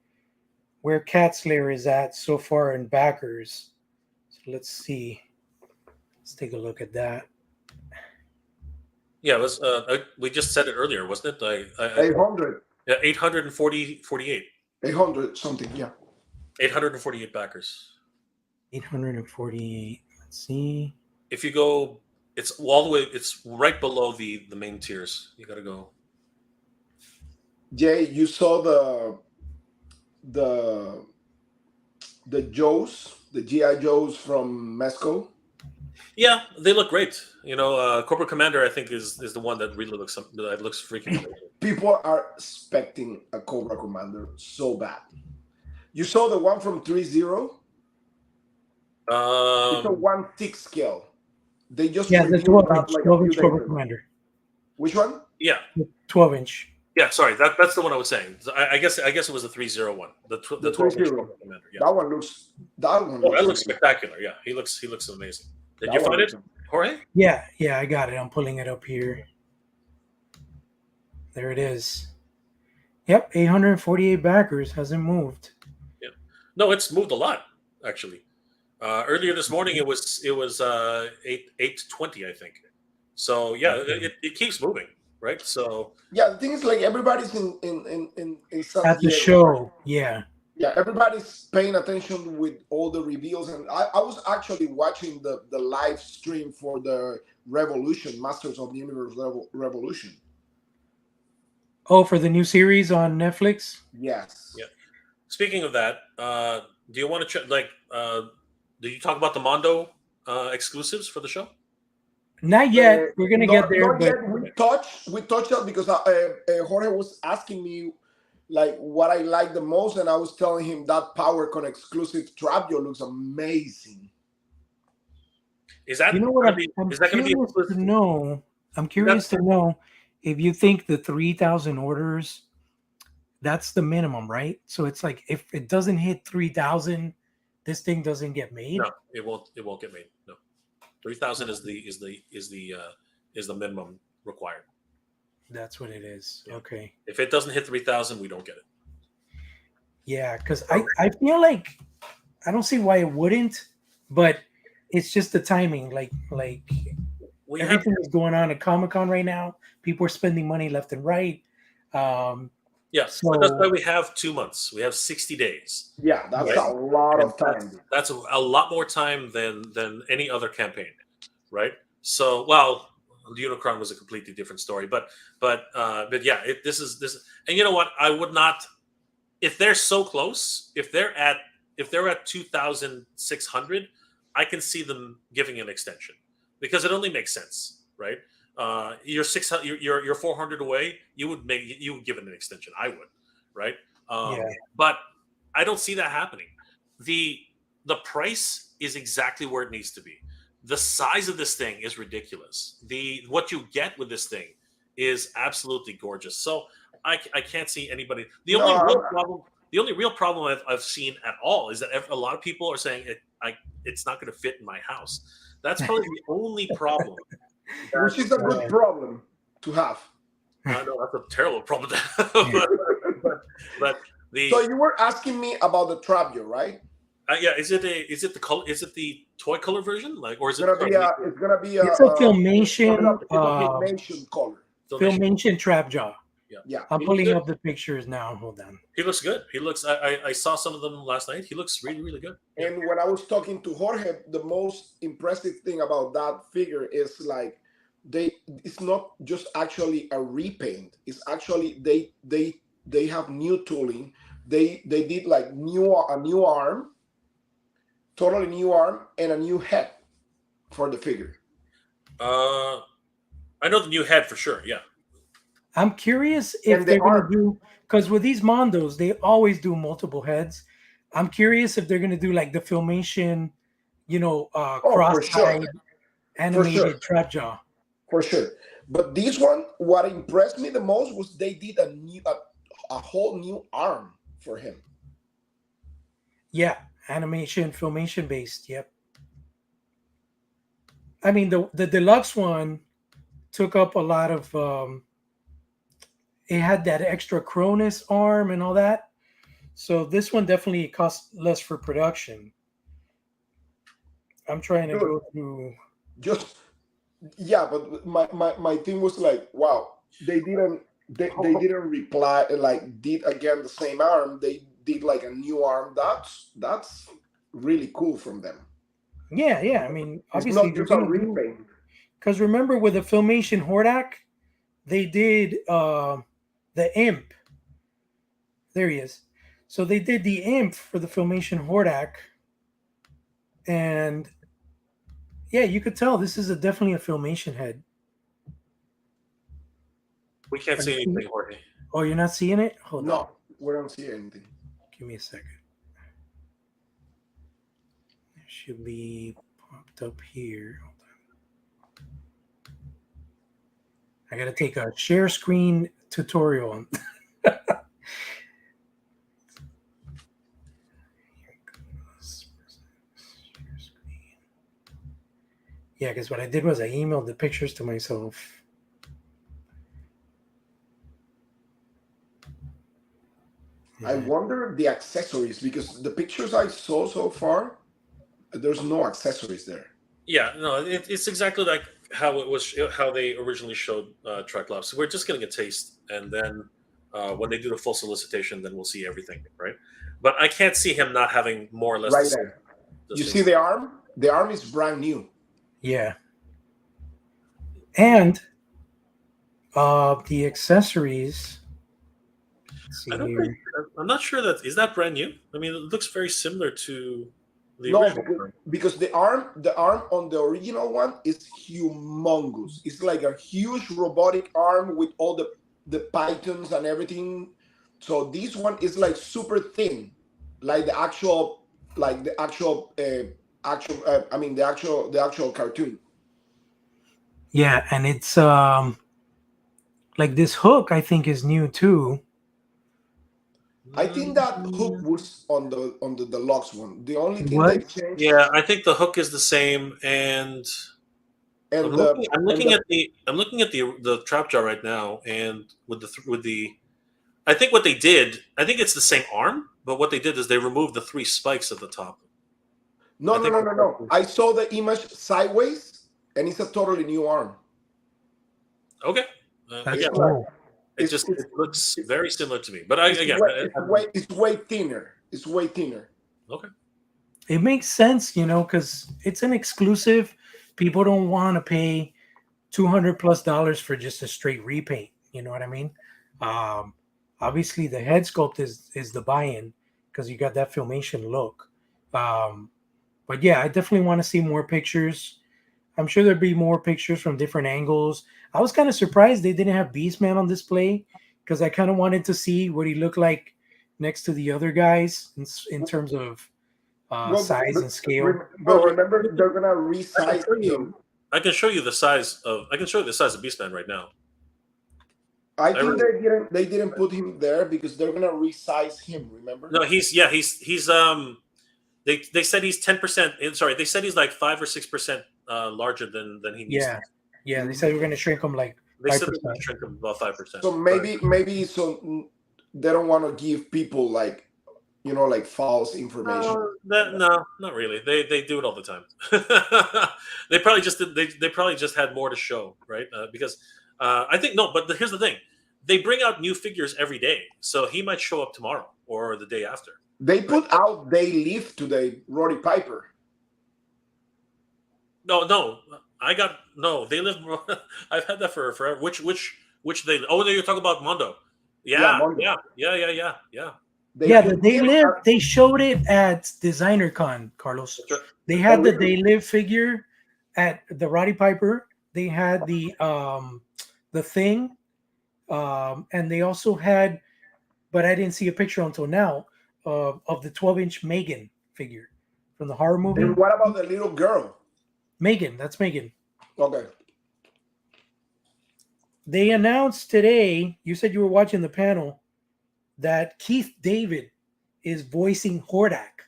where Cat's Lair is at so far in backers. So let's see. Let's take a look at that. Yeah, it was. We just said it earlier, wasn't it? 800. Yeah, 848. 800 something. Yeah. 848 backers. 848. Let's see. If you go, it's all the way. It's right below the main tiers. You got to go. Jay, you saw the Joes, the GI Joes from Mesco. Yeah, they look great. Corporate Commander, I think, is the one that really looks freaking amazing. People are expecting a Cobra Commander so bad. You saw the one from 3-0? It's a 1/6 scale. They just the 12-inch, like 12-inch Cobra Commander. Which one? Yeah, 12-inch. Yeah, sorry, that's the one I was saying. I guess it was the 3-0 one, the 12-inch Cobra Commander. Yeah, that one looks. That looks spectacular. Yeah, he looks amazing. Did you find it, Jorge? Yeah, I got it. I'm pulling it up here. There it is. Yep, 848 backers. Hasn't moved. Yeah, no, it's moved a lot actually. Earlier this morning, it was 820, I think. So yeah, it keeps moving, right? So yeah, the thing is, like, everybody's in San at the Diego, show. right? Yeah, everybody's paying attention with all the reveals, and I was actually watching the live stream for the Revolution, Masters of the Universe Revolution. Oh, for the new series on Netflix? Yes. Yeah. Speaking of that, do you want to check? Did you talk about the Mondo exclusives for the show? Not yet. We're gonna get there. Not yet. We touched that because Jorge was asking me like what I like the most, and I was telling him that PowerCon exclusive Trapjo looks amazing. Is that what I'm curious to know? I'm curious to know if you think the 3,000 orders, that's the minimum, right? So it's like if it doesn't hit 3,000, this thing doesn't get made. No, it won't get made. No, 3,000 is the minimum required. That's what it is. Yeah. Okay. If it doesn't hit 3,000, we don't get it. Yeah, because I feel like I don't see why it wouldn't, but it's just the timing. Like everything is going on at Comic-Con right now. People are spending money left and right. Yeah, so but that's why we have 2 months. We have 60 days. Yeah, that's a lot of time. That's a lot more time than any other campaign, right? So, well, the Unicron was a completely different story, but yeah, this is, and you know what? I would not, if they're so close, if they're at 2,600, I can see them giving an extension because it only makes sense, right? You're 600, you're 400 away. You would give it an extension. I would, right? But I don't see that happening. The price is exactly where it needs to be. The size of this thing is ridiculous. What you get with this thing is absolutely gorgeous. So I can't see anybody. The only real problem I've seen at all is that a lot of people are saying it's not going to fit in my house. That's probably the only problem. Which is a good problem to have. I know that's a terrible problem to have. but So you were asking me about the Trapjaw, right? Yeah, is it the color? Is it the toy color version? Like, or is it? It's gonna be It's a Filmation. it's a Filmation color. Filmation Trapjaw. Yeah. I'm pulling up the pictures now. Hold on. He looks good. He looks. I saw some of them last night. He looks really, really good. And when I was talking to Jorge, the most impressive thing about that figure is like it's not just actually a repaint. It's actually they have new tooling. They did like a new arm, totally new arm, and a new head for the figure. I know the new head for sure. Yeah. I'm curious if they're going to do, because with these Mondos, they always do multiple heads. I'm curious if they're going to do like the Filmation, cross-eyed animated Trapjaw. For sure. But this one, what impressed me the most was they did a whole new arm for him. Yeah, Filmation based. Yep. I mean, the deluxe one took up a lot of. It had that extra Cronus arm and all that. So this one definitely costs less for production. I'm trying to go through. But my thing was like, wow, they didn't reply like did again the same arm. They did like a new arm. That's really cool from them. Yeah. I mean, obviously, it's not just a repaint. Because remember, with the Filmation Hordak, they did the Imp. There he is. So they did the Imp for the Filmation Hordak, and yeah, you could tell this is definitely a Filmation head. We can't see anything, Jorge. Oh, you're not seeing it? Hold on. We don't see anything. Give me a second. It should be popped up here. Hold on. I gotta take a share screen tutorial on. Yeah, because what I did was I emailed the pictures to myself. I wonder the accessories, because the pictures I saw so far, there's no accessories there. Yeah, no, it's exactly like how they originally showed Triclops. So we're just getting a taste, and then when they do the full solicitation, then we'll see everything, right? But I can't see him not having more or less. Right there. You see the arm? The arm is brand new. Yeah. And the accessories. I'm not sure is that brand new. I mean, it looks very similar to the original. Because the arm on the original one is humongous. It's like a huge robotic arm with all the pythons and everything. So this one is like super thin, like the actual cartoon. Yeah, and it's like this hook I think is new too. I think that hook was on the deluxe one. The only thing they changed. Yeah, I think the hook is the same, and I'm looking at the Trapjaw right now, and with the I think what they did, I think it's the same arm, but what they did is they removed the 3 spikes at the top. No. I saw the image sideways, and it's a totally new arm. Okay. It looks very similar to me, but it's way thinner. It's way thinner. Okay. It makes sense, because it's an exclusive. People don't want to pay $200+ for just a straight repaint. You know what I mean? Obviously, the head sculpt is the buy-in because you got that Filmation look. But yeah, I definitely want to see more pictures. I'm sure there'll be more pictures from different angles. I was kind of surprised they didn't have Beastman on display because I kind of wanted to see what he looked like next to the other guys in terms of size and scale. But remember, they're gonna resize him. I can show you the size of Beastman right now. I think they didn't put him there because they're gonna resize him. Remember? No, he's They said he's 10%. Sorry, they said he's like 5 or 6% larger than he needs. Yeah. They said we're going to shrink him like 5%. They said we're going to shrink him about 5%. So maybe they don't want to give people like like false information. No, not really. They do it all the time. They probably just they probably just had more to show, right? Because I think no, but here's the thing: they bring out new figures every day, so he might show up tomorrow or the day after. They put out They Live today, Roddy Piper. No, I got no. They live. I've had that for forever. Which they? Oh, no, you're talking about Mondo. Yeah. They live. They showed it at Designer Con, Carlos. They had the They Live figure at the Roddy Piper. They had the Thing, and they also had, but I didn't see a picture until now of the 12-inch Megan figure from the horror movie. And what about the little girl? Megan, that's Megan. Okay. They announced today, you said you were watching the panel, that Keith David is voicing Hordak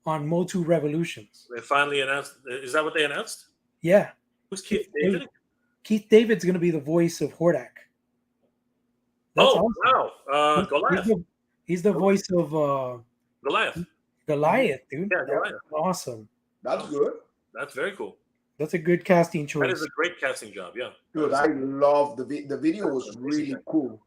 on Motu Revolutions. They finally announced. Is that what they announced? Yeah. Who's Keith David? Keith David's going to be the voice of Hordak. That's awesome. Wow. Goliath. He's the voice of Goliath. Goliath, dude. Yeah, Goliath. Awesome. That's good. That's very cool. That's a good casting choice. That is a great casting job, yeah. Dude, I love the video was really cool.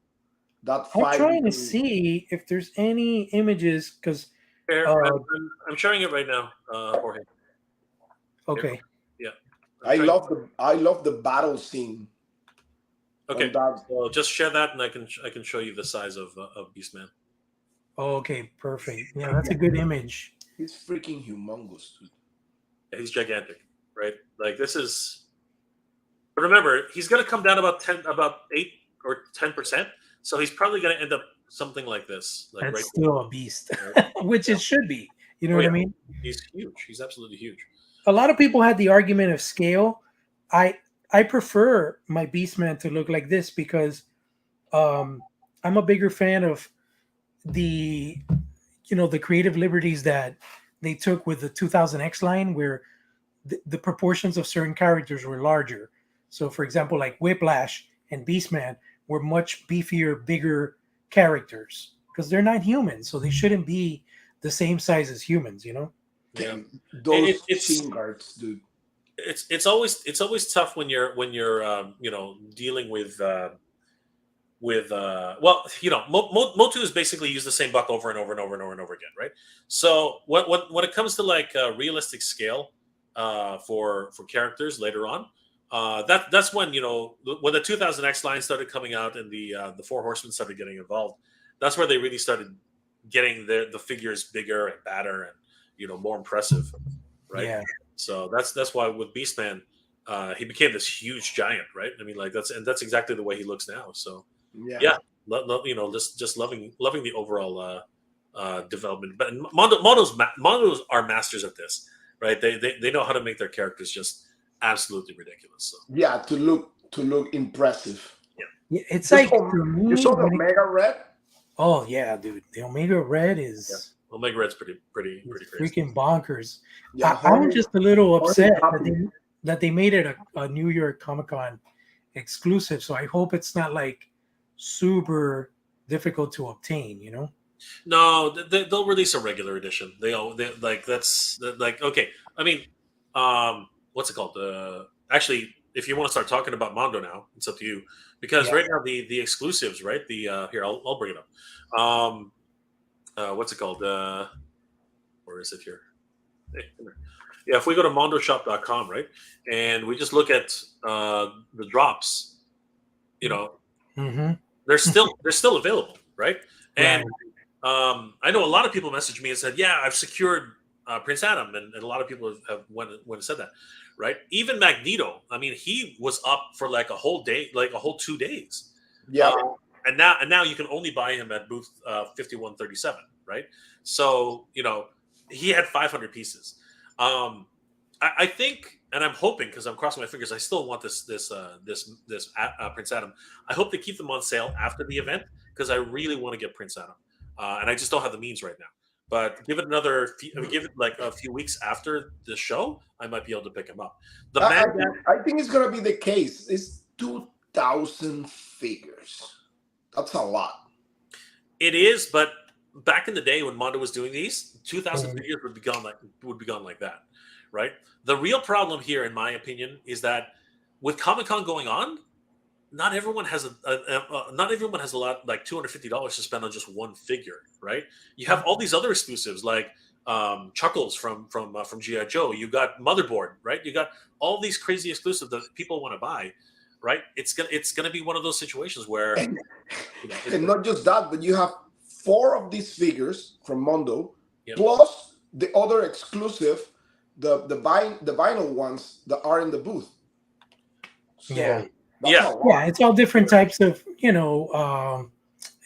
That I'm trying to see if there's any images because I'm sharing it right now, Jorge. Okay. Yeah. I love the battle scene. Okay. So just share that, and I can show you the size of Beastman. Oh, okay, perfect. Yeah, that's a good image. He's freaking humongous, dude. Yeah, he's gigantic, right? Like this is. But remember, he's going to come down about 8 or 10%. So he's probably going to end up something like this. Like that's right still a beast, which it should be. You know what I mean? He's huge. He's absolutely huge. A lot of people had the argument of scale. I prefer my Beastman to look like this because I'm a bigger fan of the creative liberties that they took with the 2000X line where the proportions of certain characters were larger. So, for example, like Whiplash and Beastman were much beefier, bigger characters because they're not human, so they shouldn't be the same size as humans, you know? Yeah, those team guards, dude. It's always tough when you're dealing with Motu is basically use the same buck over and over and over and over and over again, right? So when it comes to like realistic scale for characters later on. That's when when the 2000X line started coming out and the Four Horsemen started getting involved. That's where they really started getting the figures bigger and badder and more impressive, right? Yeah. So that's why with Beastman, he became this huge giant, right? I mean, like that's exactly the way he looks now. So yeah, just loving the overall development. But Mondo's are masters at this, right? They know how to make their characters just absolutely ridiculous. So. Yeah, to look impressive. Yeah, it's like you saw the Omega Red. Oh yeah, dude, the Omega Red is Omega Red's pretty crazy. Freaking bonkers. Yeah, I'm just a little upset that they made it a New York Comic-Con exclusive. So I hope it's not like super difficult to obtain. No, they'll release a regular edition. They like that's like okay. I mean, what's it called? Actually, if you want to start talking about Mondo now, it's up to you. Because right now the exclusives, right? The here I'll bring it up. What's it called? Where is it here? Hey, come here. Yeah, if we go to mondoshop.com, right, and we just look at the drops, they're still available, right? And I know a lot of people messaged me and said, "Yeah, I've secured Prince Adam," and a lot of people have went and said that, right? Even Magneto, I mean, he was up for like a whole day, like a whole 2 days. Yeah. And now you can only buy him at booth 5137, right? So he had 500 pieces. I think, and I'm hoping because I'm crossing my fingers, I still want this Prince Adam. I hope they keep them on sale after the event because I really want to get Prince Adam, and I just don't have the means right now. But give it like a few weeks after the show, I might be able to pick him up. I think it's gonna be the case. It's 2,000 figures. That's a lot. It is, but back in the day when Mondo was doing these, 2,000 Mhm. figures would be gone like that, right? The real problem here, in my opinion, is that with Comic Con going on, not everyone has not everyone has a lot like $250 to spend on just one figure, right? You have all these other exclusives like Chuckles from GI Joe. You got Motherboard, right? You got all these crazy exclusives that people want to buy, right? It's gonna be one of those situations where And, it's and not just that, but you have 4 of these figures from Mondo, yeah. plus the other exclusive, the vinyl ones that are in the booth. So Yeah. that's Yeah. a lot. Yeah, it's all different types of,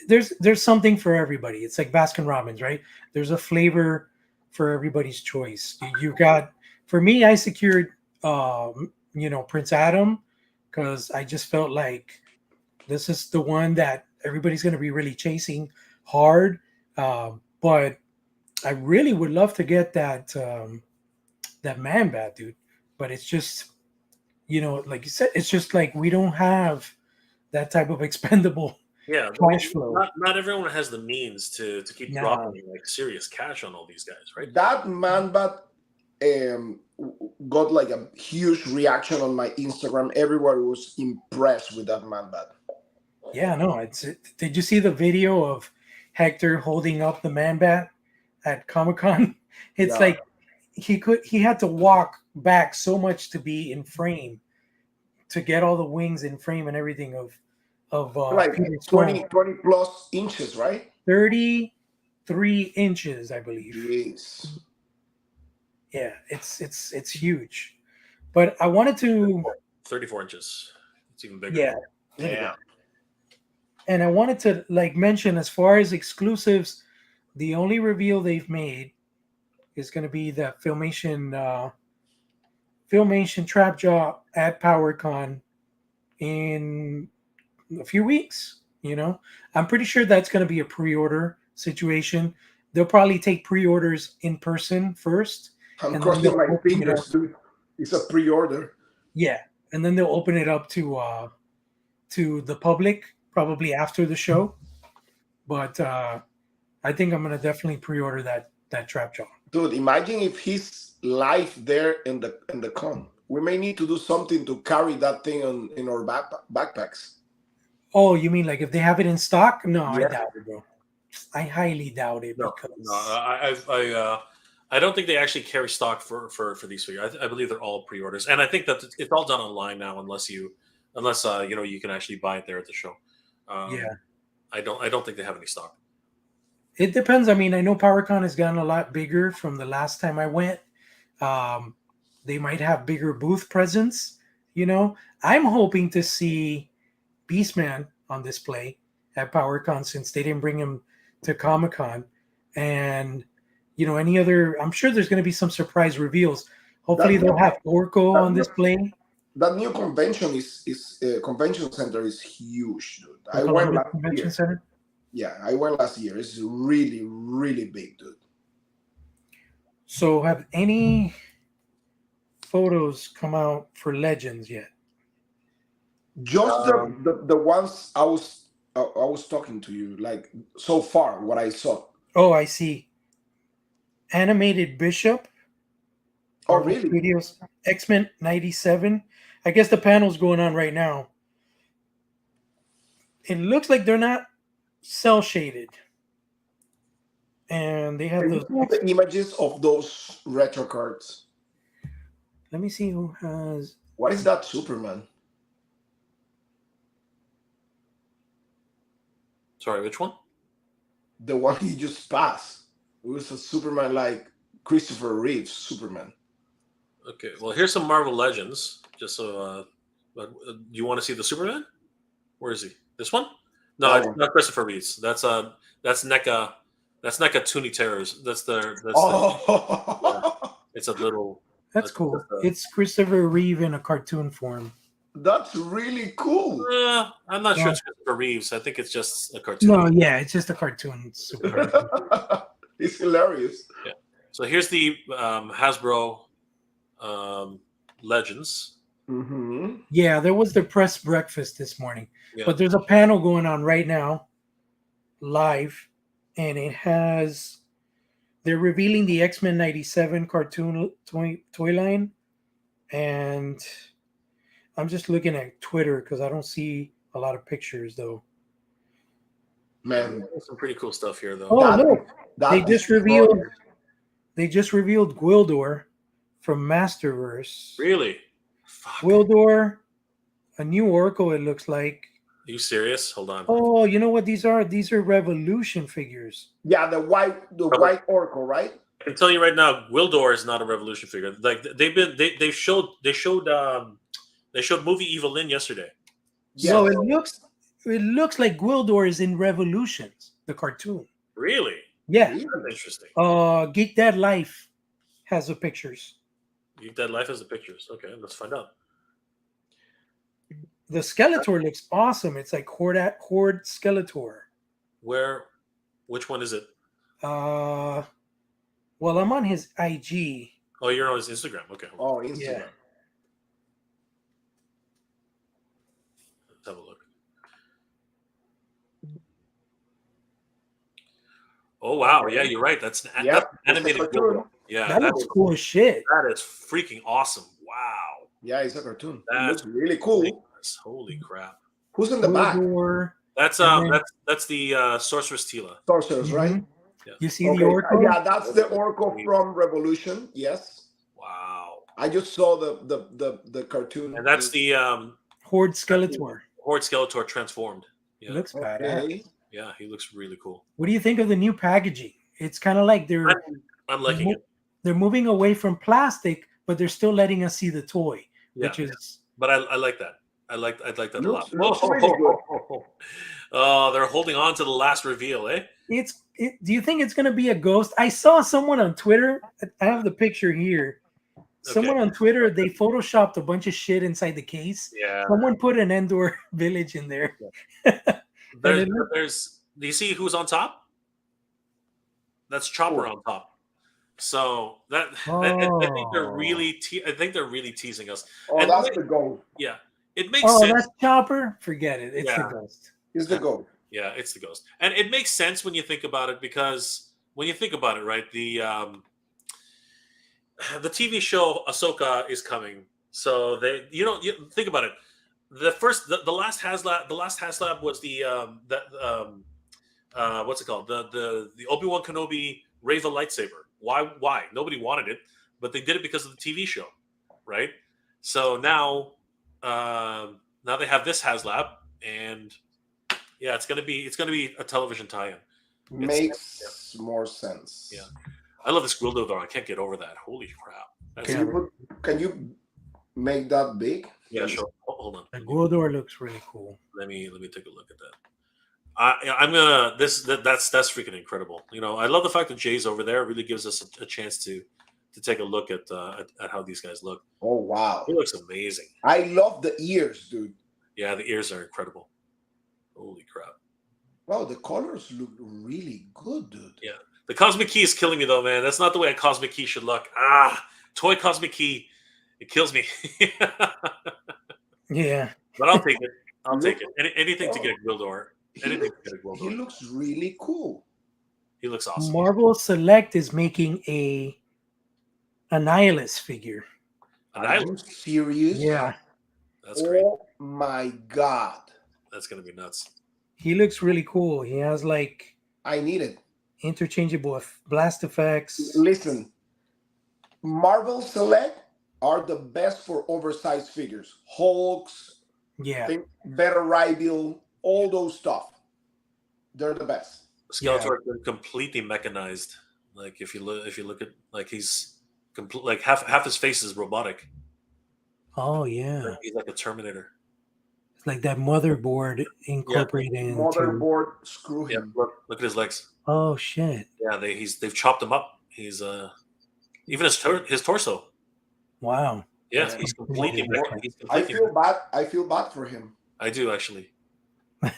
there's something for everybody. It's like Baskin Robbins, right? There's a flavor for everybody's choice. You got, for me, I secured, Prince Adam because I just felt like this is the one that everybody's going to be really chasing hard. But I really would love to get that Man Bat, dude. But it's just, like you said, it's just like we don't have that type of expendable Yeah, cash flow. not everyone has the means to keep No. dropping like serious cash on all these guys, right? That Man Bat got like a huge reaction on my Instagram. Everybody was impressed with that Man Bat. Yeah, no. Did you see the video of Hector holding up the Man Bat at Comic Con? It's Yeah. like he had to walk back so much to be in frame, to get all the wings in frame and everything of Like Peter 20 Storm. plus inches, right? 33 inches, I believe. Yes. Yeah, it's huge. But I wanted to 34 inches. It's even bigger. yeah, Yeah. and I wanted to like mention as far as exclusives, the only reveal they've made is going to be the Filmation Trapjaw at PowerCon in a few weeks. I'm pretty sure that's going to be a pre-order situation. They'll probably take pre-orders in person first, I'm and then crossing they'll my open it fingers, up. dude. It's a pre-order. Yeah, and then they'll open it up to the public probably after the show. But I think I'm gonna definitely pre-order that Trapjaw. Dude, imagine if he's live there in the con. We may need to do something to carry that thing in our backpacks. Oh, you mean like if they have it in stock? No, I Yeah. doubt it, bro. I highly doubt it No, because no, I don't think they actually carry stock for these figures. I believe they're all pre-orders, and I think that it's all done online now, unless you can actually buy it there at the show. yeah, I don't think they have any stock. it depends. I mean, I know PowerCon has gotten a lot bigger from the last time I went. They might have bigger booth presence. I'm hoping to see Beastman on display at PowerCon since they didn't bring him to Comic Con, and any other. I'm sure there's going to be some surprise reveals. Hopefully, they'll have Orko on display. That new convention convention center is huge, dude. The I went Columbus last Convention year. Center. Yeah, I went last year. It's really, really big, dude. So, have any photos come out for Legends yet? Just the ones I was talking to you, like so far, what I saw. Oh, I see. Animated Bishop. Oh, Marvel really? Studios X-Men 97. I guess the panel's going on right now. It looks like they're not cell shaded, and they have Can you those. pull the images of those retro cards? Let me see who has. What is that Superman? Sorry, which one? The one he just passed. It was a Superman like Christopher Reeve's Superman. Okay, well, here's some Marvel Legends. Just so, you want to see the Superman? Where is he? This one? No, That it's one. not Christopher Reeves. That's NECA. That's NECA Toonie Terrors. It's a little. That's cool. It's Christopher Reeve in a cartoon form. That's really cool. I'm not sure Yeah. it's Christopher Reeves. I think it's just a cartoon. No, yeah, it's just a cartoon. It's hilarious. Yeah. So here's the Hasbro Legends. Mm-hmm. Yeah, there was the press breakfast this morning, Yeah. but there's a panel going on right now. live, and they're revealing the X-Men 97 cartoon toy line, and I'm just looking at Twitter because I don't see a lot of pictures though. Man, Some pretty cool stuff here, though. Oh, look. They that just revealed Gwildor from Masterverse. Really? Fuck. Gwildor, a new Oracle, it looks like. Are you serious? Hold on. Oh, you know what these are? These are Revolution figures. Yeah, the white Oracle, right? I can tell you right now, Gwildor is not a Revolution figure. Like they showed movie Evelyn yesterday. Yeah. So it looks like Gwildor is in Revolutions, the cartoon. Really? Yeah. Really? That's interesting. Geek Dad Life has the pictures. Geek Dead Life has the pictures. Okay, let's find out. The Skeletor looks awesome. It's like Horde Skeletor. Which one is it? Well, I'm on his IG. Oh, you're on his Instagram. Okay. Oh, Instagram. Yeah. Let's have a look. Oh wow! Yeah, you're right. That's an Yep, animated it's a cartoon. Gwildor. Yeah, That looks cool as shit. That is freaking awesome! Wow. Yeah, it's a cartoon. That's It looks really cool. ridiculous. Holy crap! Who's in the back? Gwildor. That's And then- that's the Sorceress Tila. Sorcerers, right? Mhm. Yeah. You see Okay, the Oracle? yeah, that's the Oracle from Revolution. Yes, Wow. I just saw the cartoon. And that's the Horde Skeletor. Horde Skeletor transformed. It Yeah. looks badass. Okay. Yeah, he looks really cool. What do you think of the new packaging? It's kind of like I'm liking it. they're moving away from plastic, but they're still letting us see the toy, Yeah. which is But I like that. I'd like that a lot. Looks really good. Oh, they're holding on to the last reveal, eh? do you think it's going to be a ghost? I saw someone on Twitter. I have the picture here. Someone on Twitter, they photoshopped a bunch of shit inside the case. Yeah. Someone put an Endor village in there. There's. Do you see who's on top? That's Chopper on top. So I think they're really. I think they're really teasing us. Oh, And that's wait- the goal. Yeah, it makes Oh, sense. that's Chopper? Forget it. It's the Yeah. ghost. It's the goal. Yeah, it's the ghost, and it makes sense when you think about it because when you think about it, right, the TV show Ahsoka is coming, so you think about it. The last HasLab was what's it called, the Obi-Wan Kenobi Reva lightsaber. Why nobody wanted it, but they did it because of the TV show, right? So now they have this HasLab, and yeah, it's gonna be a television tie-in. Makes more sense. Yeah. I love this Gwildor though. I can't get over that. Holy crap! That's Can you make that big? yeah, sure. Hold on. The Gwildor looks really cool. Let me take a look at that. I'm gonna that's freaking incredible. You know, I love the fact that Jay's over there. It really gives us a chance to take a look at how these guys look. Oh wow, He looks amazing. I love the ears, dude. Yeah, the ears are incredible. Holy crap! Wow, the colors look really good, dude. Yeah, the Cosmic Key is killing me though, man. That's not the way a Cosmic Key should look. Toy Cosmic Key, it kills me. Yeah. But I'll take it. I'll take it. Anything to get Gwildor. Anything to get a Gwildor. He looks really cool. He looks awesome. Marvel Select is making a Annihilus figure. Are you serious? Yeah. That's great. Oh my god, That's gonna be nuts. He looks really cool. He has like I need it. interchangeable blast effects. Listen, Marvel Select are the best for oversized figures. Hulks, Yeah. Better Rival, all those stuff. They're the best. Skeletor has been completely mechanized. Like if you look at like he's like half his face is robotic. Oh yeah. He's like a Terminator. It's like that motherboard incorporated into. Motherboard, screw Yeah, him. look at his legs. Oh shit. Yeah, they've chopped him up. He's even his torso. Wow. Yeah, Yeah. he's completely. I feel bad. I feel bad for him. I do actually. I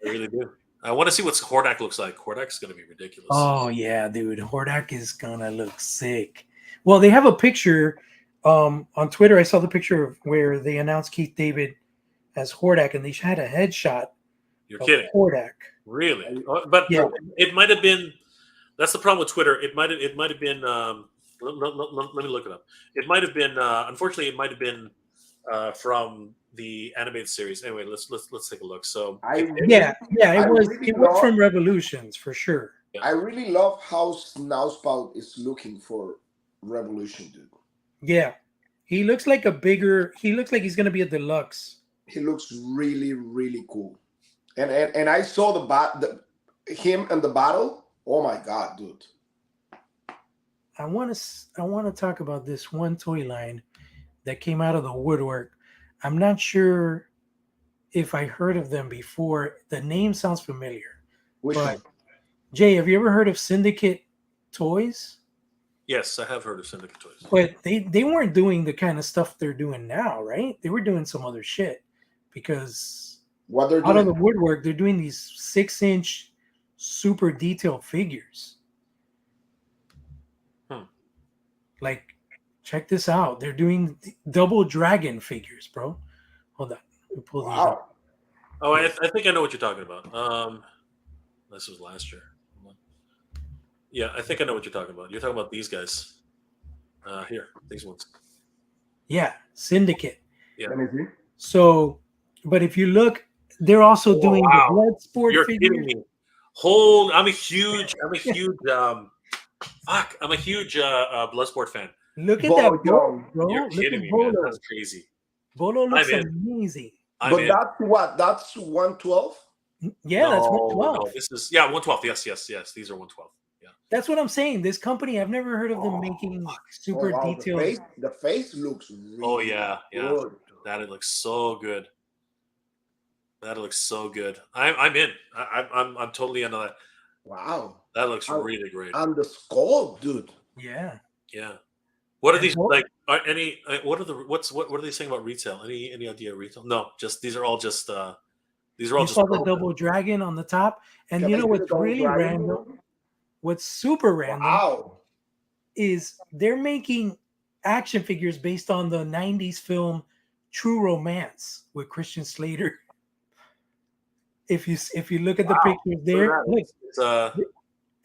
really do. I want to see what Hordak looks like. Hordak's going to be ridiculous. Oh yeah, dude. Hordak is gonna look sick. Well, they have a picture on Twitter. I saw the picture of where they announced Keith David as Hordak, and they had a headshot You're of kidding. Hordak. Really? But Yeah. it might have been. That's the problem with Twitter. It might have been. Let me look it up. It might have been. Unfortunately, it might have been from the animated series. Anyway, let's take a look. So Yeah, I it was from Revolutions for sure. I really love how Snowspout is looking for Revolution, dude. Yeah. He looks like he looks like he's gonna be a deluxe. He looks really, really cool. And I saw him and the battle. Oh my god, dude. I wanna talk about this one toy line that came out of the woodwork. I'm not sure if I heard of them before. The name sounds familiar. Which But one? Jay, have you ever heard of Syndicate Toys? yes, I have heard of Syndicate Toys. But they weren't doing the kind of stuff they're doing now, right? They were doing some other shit because What they're out of the doing? woodwork, they're doing these 6-inch super detailed figures. Like, check this out. They're doing double dragon figures, bro. Hold on. Let me pull these up. Wow. Oh, I think I know what you're talking about. This was last year. Yeah, I think I know what you're talking about. You're talking about these guys. Here, these ones. Yeah, Syndicate. Yeah. Let me see. So, but if you look, they're also doing wow. the blood sport You're figures. kidding me. I'm a huge Bloodsport fan. Look at Bolo that Bolo, Joe. bro. You're Look kidding at me, Bolo. man. That's crazy. Bolo looks I'm in. amazing. I'm in. That's what? That's 112? Yeah, that's No, 112. this is 112. Yes. These are 112. Yeah. That's what I'm saying. This company, I've never heard of them making super Oh, wow. detailed. The face looks really Oh yeah. good. That it looks so good. That looks so good. I'm in. I'm totally into that. Wow. That looks really great. And the skull, dude. Yeah. Yeah. What are And these Bo- like? Are any? What are they saying about retail? Any idea of retail? No, just these are all just. These are all You just. saw the double dragon on the top, and Can you I know see what's the double really dragon? random? What's super random Wow. is they're making action figures based on the '90s film True Romance with Christian Slater. If you look at the pictures there, look, It's,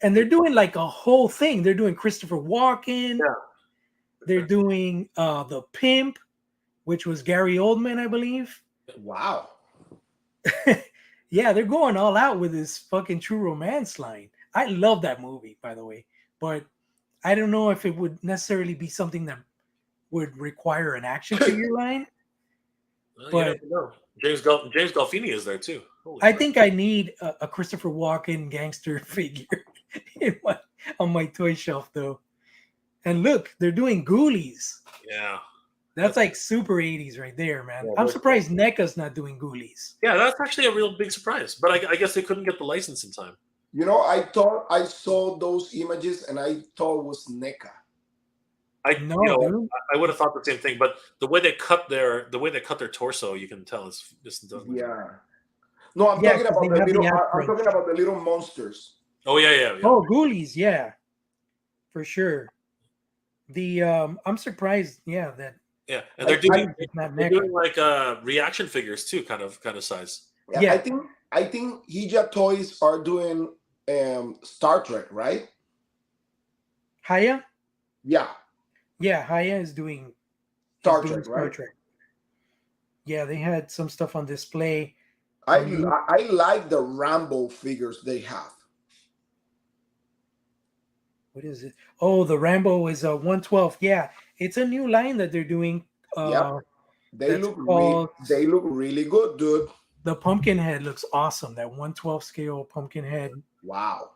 and they're doing like a whole thing. They're doing Christopher Walken. Yeah. They're doing the Pimp, which was Gary Oldman, I believe. Wow. Yeah, they're going all out with this fucking True Romance line. I love that movie, by the way, but I don't know if it would necessarily be something that would require an action figure line. you But never know. James Gandolfini is there too. Holy I crap. think I need a Christopher Walken gangster figure on my toy shelf, though. And look, they're doing Ghoulies. Yeah. That's like super 80s right there, man. Yeah, I'm very surprised NECA's not doing Ghoulies. Yeah, that's actually a real big surprise. But I guess they couldn't get the license in time. You know, I thought I saw those images and I thought it was NECA. I would have thought the same thing, but the way they cut their torso, you can tell it's just doesn't. Yeah. No, I'm talking about the little monsters. Oh yeah. Oh, Ghoulies, yeah, for sure. The I'm surprised, that. Yeah, and they're doing NECA. like reaction figures too, kind of size. Yeah. I think Hija Toys are doing Star Trek, right? Haya? Yeah. Yeah, Haya is doing Star Trek. Yeah, they had some stuff on display. I like the Rambo figures they have. What is it? Oh, the Rambo is a 112. Yeah, it's a new line that they're doing. They look really good, dude. The pumpkin head looks awesome. That 112 scale pumpkin head. Wow.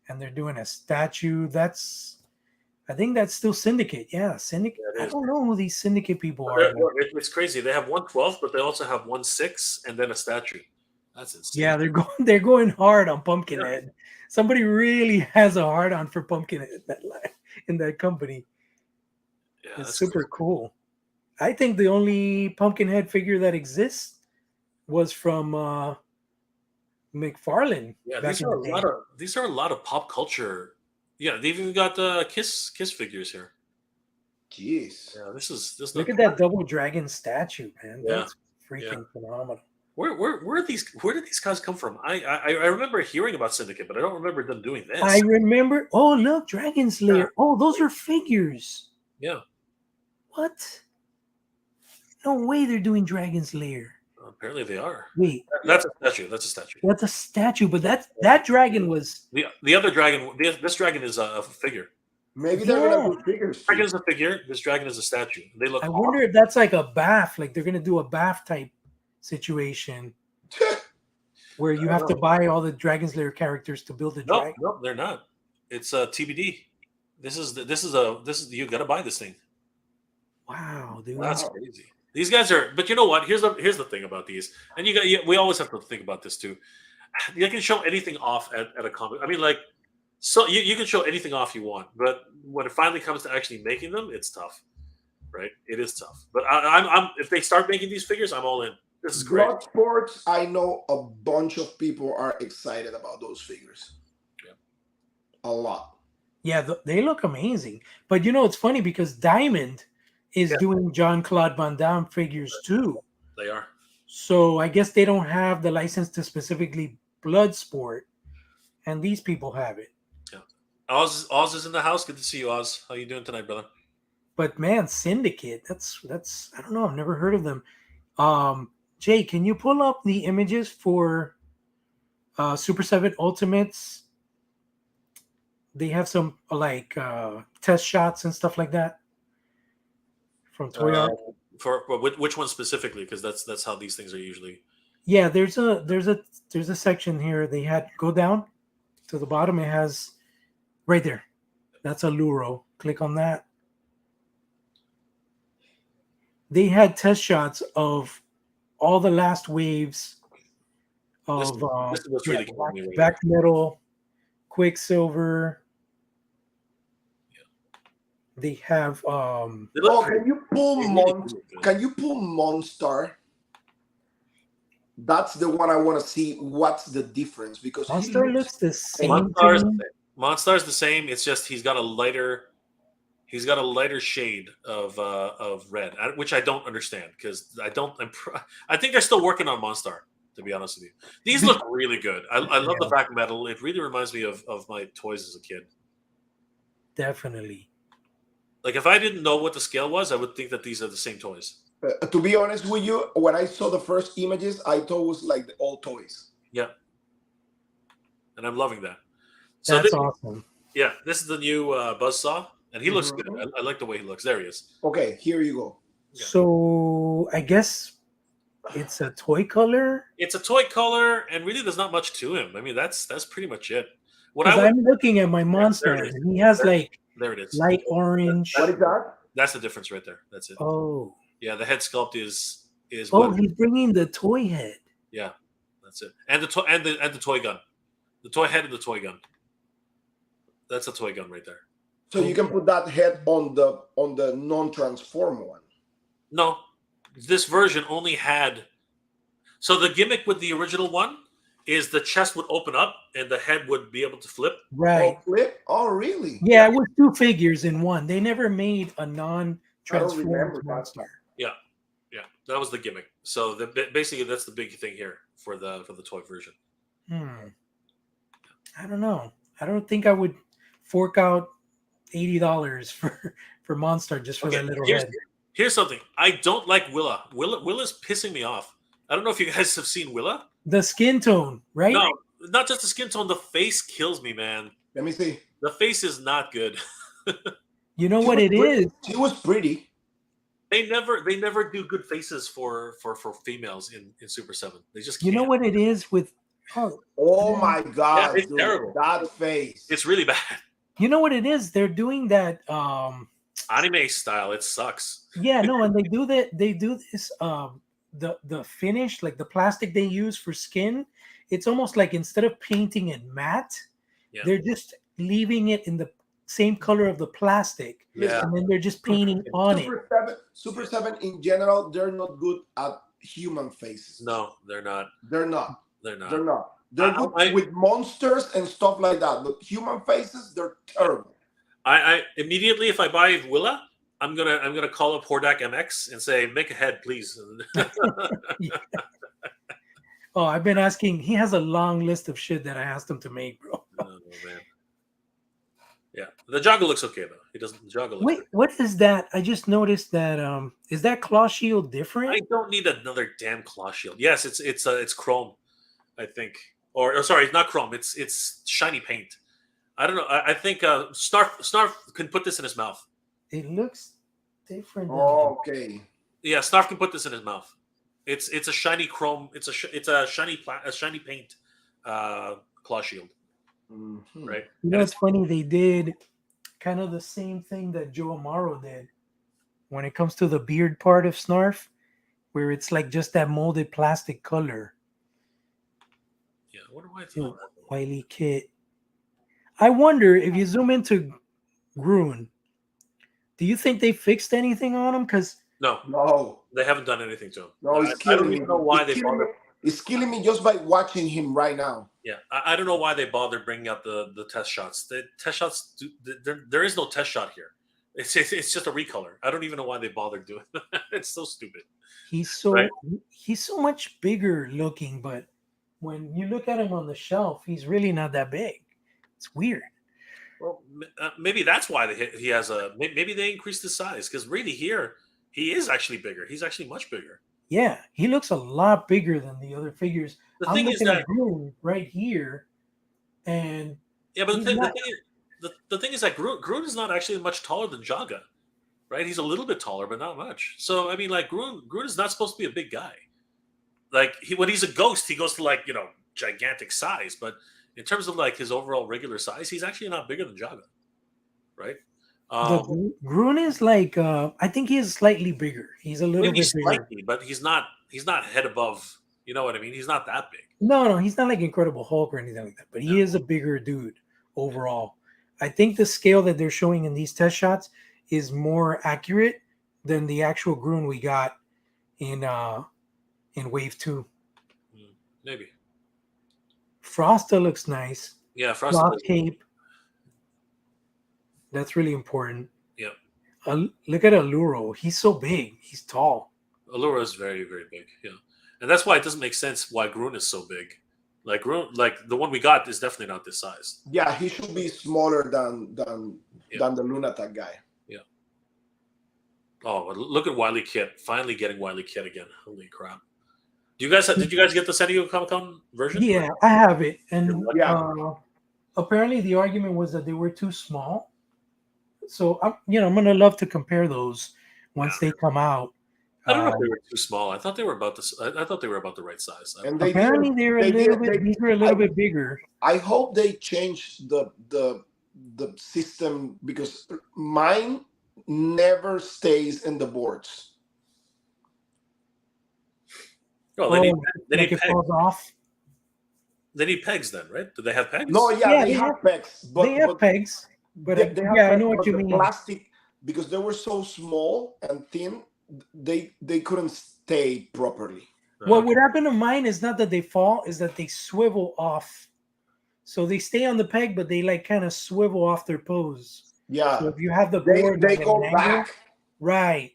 And they're doing a statue. I think that's still Syndicate. Yeah, Syndicate. I don't know who these Syndicate people are. It's crazy. They have 112, but they also have 16 and then a statue. That's insane. Yeah, they're going hard on Pumpkinhead. Somebody really has a hard on for Pumpkinhead in that company. Yeah, it's super cool. I think the only Pumpkinhead figure that exists was from McFarlane. Yeah, these are a lot of pop culture. Yeah, they've even got Kiss figures here. Jeez. Yeah, this. Look at that double dragon statue, man. Yeah. That's freaking phenomenal. Where did these guys come from? I remember hearing about Syndicate, but I don't remember them doing this. I remember. Oh, look, Dragon's Lair. Yeah. Oh, those are figures. Yeah. What? No way they're doing Dragon's Lair. Apparently they are. Wait, That's a statue. That's a statue. that's a statue, but that dragon was. The other dragon. This dragon is a figure. Maybe they're gonna do figures. This dragon is a figure. This dragon is a statue. They look. I wonder if that's like a bath, like they're gonna do a bath type situation where you have to buy all the Dragon's Lair characters to build a dragon. No, they're not. It's TBD. This is you got to buy this thing. Wow, dude. That's crazy. These guys are, but you know what? Here's the thing about these, and we always have to think about this too. You can show anything off at a comic. I mean, like, so you can show anything off you want, but when it finally comes to actually making them, it's tough, right? It is tough. But I'm if they start making these figures, I'm all in. This is great. Bloodsport, I know a bunch of people are excited about those figures. Yeah. A lot. Yeah, they look amazing. But you know, it's funny because Diamond is doing Jean-Claude Van Damme figures too. They are. So I guess they don't have the license to specifically Bloodsport, and these people have it. Yeah. Oz is in the house. Good to see you, Oz. How you doing tonight, brother? But man, Syndicate, that's I don't know, I've never heard of them. Jay, can you pull up the images for Super 7 Ultimates? They have some like test shots and stuff like that from Toy Art. For which one specifically? Because that's how these things are usually. Yeah, there's a section here. They had go down to the bottom. It has right there. That's a Luro. Click on that. They had test shots of all the last waves of this is what's really killing me right Black Metal, Quicksilver. They have can you pull Monstar? That's the one I want to see. What's the difference? Because Monster looks the same. Monstar's the same. It's just he's got a lighter shade of red, which I don't understand because I think they're still working on Monstar. To be honest with you, these look really good. I love the back metal. It really reminds me of my toys as a kid. Definitely. Like if I didn't know what the scale was, I would think that these are the same toys. To be honest with you, when I saw the first images, I thought it was like the old toys. Yeah, and I'm loving that. So that's awesome. Yeah, this is the new Buzzsaw, and he looks good. I like the way he looks. There he is. Okay, here you go. Yeah. So I guess it's a toy color. It's a toy color, and really, there's not much to him. I mean, that's pretty much it. I'm looking at my monster, and he has there it is, light orange. What is that? That's the difference right there. That's it. Oh, yeah, the head sculpt is. Oh, he's bringing the toy head. Yeah, that's it, and the toy gun, the toy head and the toy gun. That's a toy gun right there. So you can put that head on the non-transform one. No, this version only had. So the gimmick with the original one is the chest would open up and the head would be able to flip. Right. Oh, flip? Oh, really? Yeah, it was two figures in one. They never made a non-transformed monster. Yeah, that was the gimmick. So basically, that's the big thing here for the toy version. I don't know. I don't think I would fork out $80 for Monster just for that little head. Here's something. I don't like Willa. Willa's pissing me off. I don't know if you guys have seen Willa. The skin tone, right? No, not just the skin tone. The face kills me, man. Let me see. The face is not good. You know what it is? She was pretty. They never do good faces for females in Super 7. They just can't. You know what it is with oh my god, yeah, it's terrible. That face. It's really bad. You know what it is? They're doing that anime style. It sucks. Yeah, no, and they do this the finish, like the plastic they use for skin, it's almost like instead of painting it matte, they're just leaving it in the same color of the plastic. Yeah. And then they're just painting on Super 7 in general, they're not good at human faces. No, they're not. They're not. They're not. They're not. They're good with monsters and stuff like that, but human faces, they're terrible. I immediately, if I buy Willa, I'm gonna call up Hordak MX and say, make a head, please. Oh, I've been asking. He has a long list of shit that I asked him to make, bro. Oh man. Yeah, the Jogger looks okay though. He doesn't. The Jogger looks. Wait, what is that? I just noticed that. Is that claw shield different? I don't need another damn claw shield. Yes, it's chrome, I think. Or sorry, not chrome. It's shiny paint. I don't know. I think Snarf can put this in his mouth. It looks different. Than Okay. Yeah, Snarf can put this in his mouth. It's a shiny chrome. It's a shiny paint claw shield. Mhm. Right. You know, it's funny. They did kind of the same thing that Joe Amaro did when it comes to the beard part of Snarf, where it's like just that molded plastic color. Yeah, I wonder why it's not. Wiley Kit. I wonder if you zoom into Gruen, do you think they fixed anything on him? Because No, they haven't done anything to him. no, it's I killing don't me. even know why It's they killing bothered. me. It's killing me just by watching him right now. Yeah, I don't know why they bothered bringing up the test shots. The test shots, there is no test shot here. It's just a recolor. I don't even know why they bothered doing that. It's so stupid. he's so Right. he's so much bigger looking, but when you look at him on the shelf, he's really not that big. It's weird. Well, maybe that's why he has a. Maybe they increased his size because really here he is actually bigger. He's actually much bigger. Yeah, he looks a lot bigger than the other figures. The I'm thing is looking that at Gruen right here, and yeah, but he's the not. thing is that Gruen is not actually much taller than Jaga, right? He's a little bit taller, but not much. So I mean, like Gruen is not supposed to be a big guy. Like when he's a ghost, he goes to like gigantic size, but in terms of like his overall regular size, he's actually not bigger than Jaga, right? Gruen is like I think he is slightly bigger. He's a little Maybe bit bigger. slightly, but he's not head above. You know what I mean? He's not that big. No, he's not like Incredible Hulk or anything like that, but he is a bigger dude overall. I think the scale that they're showing in these test shots is more accurate than the actual Gruen we got in Wave 2. Maybe. Frosta looks nice. Yeah, Frost. Cloth cape. That's really important. Yeah. Look at Alluro. He's so big. He's tall. Allura is very, very big. Yeah. And that's why it doesn't make sense why Gruen is so big. Like Gruen, like the one we got is definitely not this size. Yeah, he should be smaller than the Lunatic guy. Yeah. Oh, look at Wily Kit. Finally getting Wily Kit again. Holy crap. Did you guys get the San Diego Comic-Con version? Yeah, I have it. And Yeah. Apparently the argument was that they were too small. So I'm gonna love to compare those once they come out. I don't know if they were too small. I thought they were about this. I thought they were about the right size. And Apparently they're a little bit. These were a little bit bigger. I hope they change the system because mine never stays in the boards. Oh, they need like it pegs. falls off. They need pegs then, right? Do they have pegs? No, yeah, they have pegs. But, they have pegs. But they have I pegs, know what but you the mean. Plastic, because they were so small and thin, they couldn't stay properly. What would happen to mine is not that they fall, is that they swivel off. So they stay on the peg, but they like kind of swivel off their pose. Yeah. So if you have the board, they go back. Right.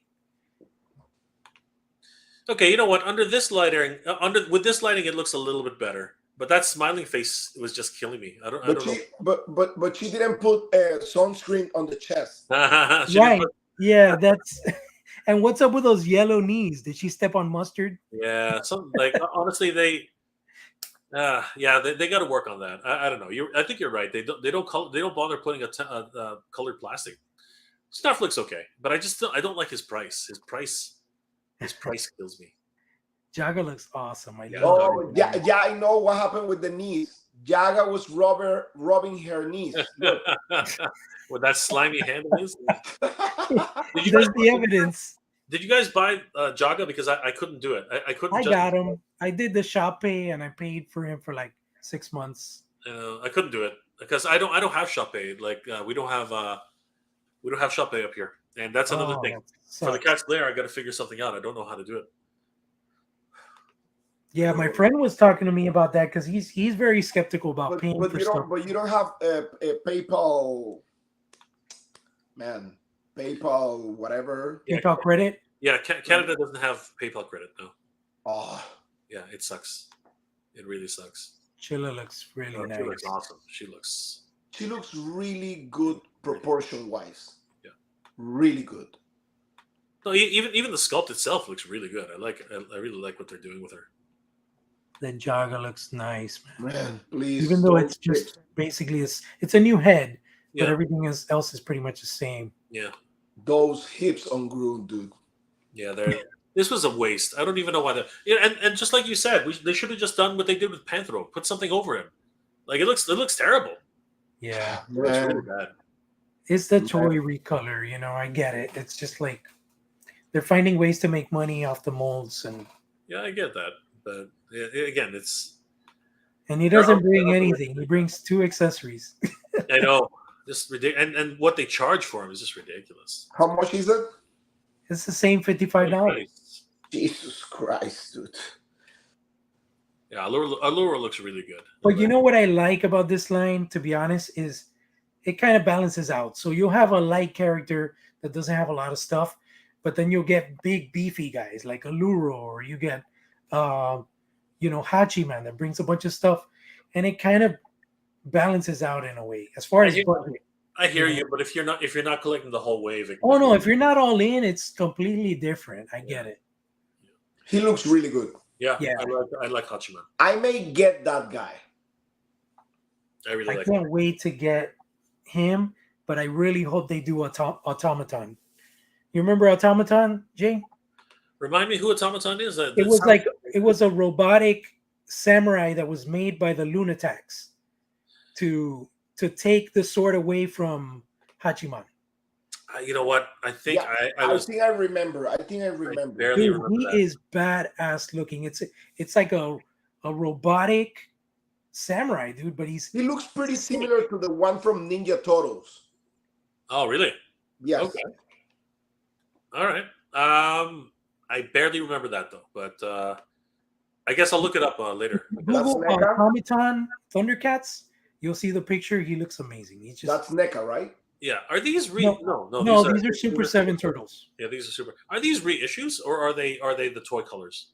Okay, you know what? Under this lighting, with this lighting, it looks a little bit better. But that smiling face was just killing me. I don't know. But she didn't put sunscreen on the chest. Right. Yeah, that's. And what's up with those yellow knees? Did she step on mustard? Yeah, some like honestly, they got to work on that. I don't know. I think you're right. They don't bother putting a colored plastic. Stuff looks okay, but I don't like his price. His price kills me. Jaga looks awesome. I know what happened with the knees. Jaga was rubbing her knees. With that slimy hand of his. There's the evidence. Did you guys buy Jaga? Because I couldn't do it. I couldn't. I got him. I did the shop pay and I paid for him for like 6 months. I couldn't do it because I don't have shop pay. Like we don't have shop pay up here, and that's another thing. For the Cat's Lair, I got to figure something out. I don't know how to do it. Yeah, my friend was talking to me about that because he's very skeptical about paying for stuff. But you don't have a PayPal, man. PayPal, whatever. PayPal credit. Yeah, Canada doesn't have PayPal credit. No. Oh. Yeah, it sucks. It really sucks. Chilla looks really Oh, nice. she looks awesome. She looks really good proportion wise. Yeah. Really good. No, even the sculpt itself looks really good. I really like what they're doing with her. The Jaga looks nice, man. Man, please. Even though it's just basically it's a new head, but Yeah. everything else is pretty much the same. Yeah. Those hips on Groot, dude. Yeah, this was a waste. I don't even know why that. Yeah, and just like you said, they should have just done what they did with Panthro. Put something over him. Like it looks terrible. Yeah, It looks really bad. it's the toy recolor. I get it. It's just like they're finding ways to make money off the molds, and Yeah, I get that, but again, it's. And he doesn't bring anything. He brings 2 accessories. I know, just ridiculous, and what they charge for him is just ridiculous. How much is it? It's the same $55. Jesus Christ, dude. Yeah, Allura looks really good. But you know what I like about this line, to be honest, is it kind of balances out. So you'll have a light character that doesn't have a lot of stuff, but then you'll get big beefy guys like Allura, or you get Hachiman that brings a bunch of stuff, and it kind of balances out in a way as far as budget. I hear you, but if you're not collecting the whole wave, Oh no, if you're not all in, it's completely different. I get it. He looks really good. Yeah. I like Hachiman. I may get that guy. I can't wait to get him, but I really hope they do Automaton. You remember Automaton, Jay? Remind me who Automaton is. It was a robotic samurai that was made by the Lunatics to take the sword away from Hachiman. You know what? I think I think I remember. Dude, he is badass looking. It's like a robotic samurai, dude. But he looks pretty similar to the one from Ninja Turtles. Oh, really? Yes. Okay. All right. I barely remember that though, but I guess I'll look it up later. Google Automaton Thundercats. You'll see the picture. He looks amazing. That's NECA, right? Yeah. Are these No, these are Super 7 Turtles. Yeah, these are super. Are these reissues or are they the toy colors?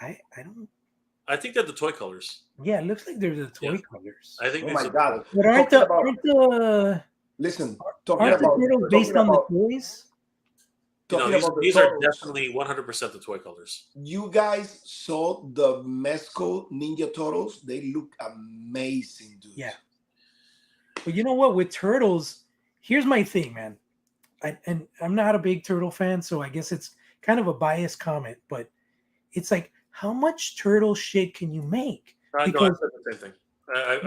I don't. I think they're the toy colors. Yeah, it looks like they're the toy colors. I think. Oh my god! But aren't the turtles based on the toys? These are definitely 100% the toy colors. You guys saw the Mezco Ninja Turtles? They look amazing, dude. Yeah. But you know what? With turtles, here's my thing, man. And I'm not a big turtle fan, so I guess it's kind of a biased comment, but it's like, how much turtle shit can you make? Because I said the same thing.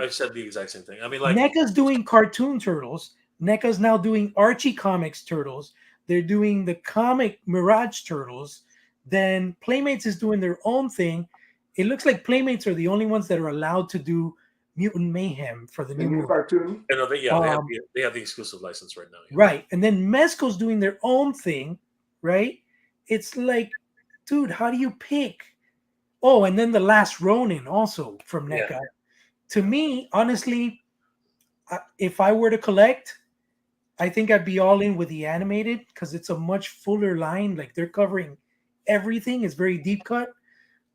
I've said the exact same thing. I mean, like NECA's doing cartoon turtles. NECA's now doing Archie Comics turtles. They're doing the comic Mirage turtles. Then Playmates is doing their own thing. It looks like Playmates are the only ones that are allowed to do Mutant Mayhem for the new cartoon. They have the exclusive license right now. Yeah. Right. And then Mezco's doing their own thing, right? It's like, dude, how do you pick? Oh, and then The Last Ronin also from NECA. Yeah. To me, honestly, if I were to collect, I think I'd be all in with the animated because it's a much fuller line. Like they're covering everything. It's very deep cut.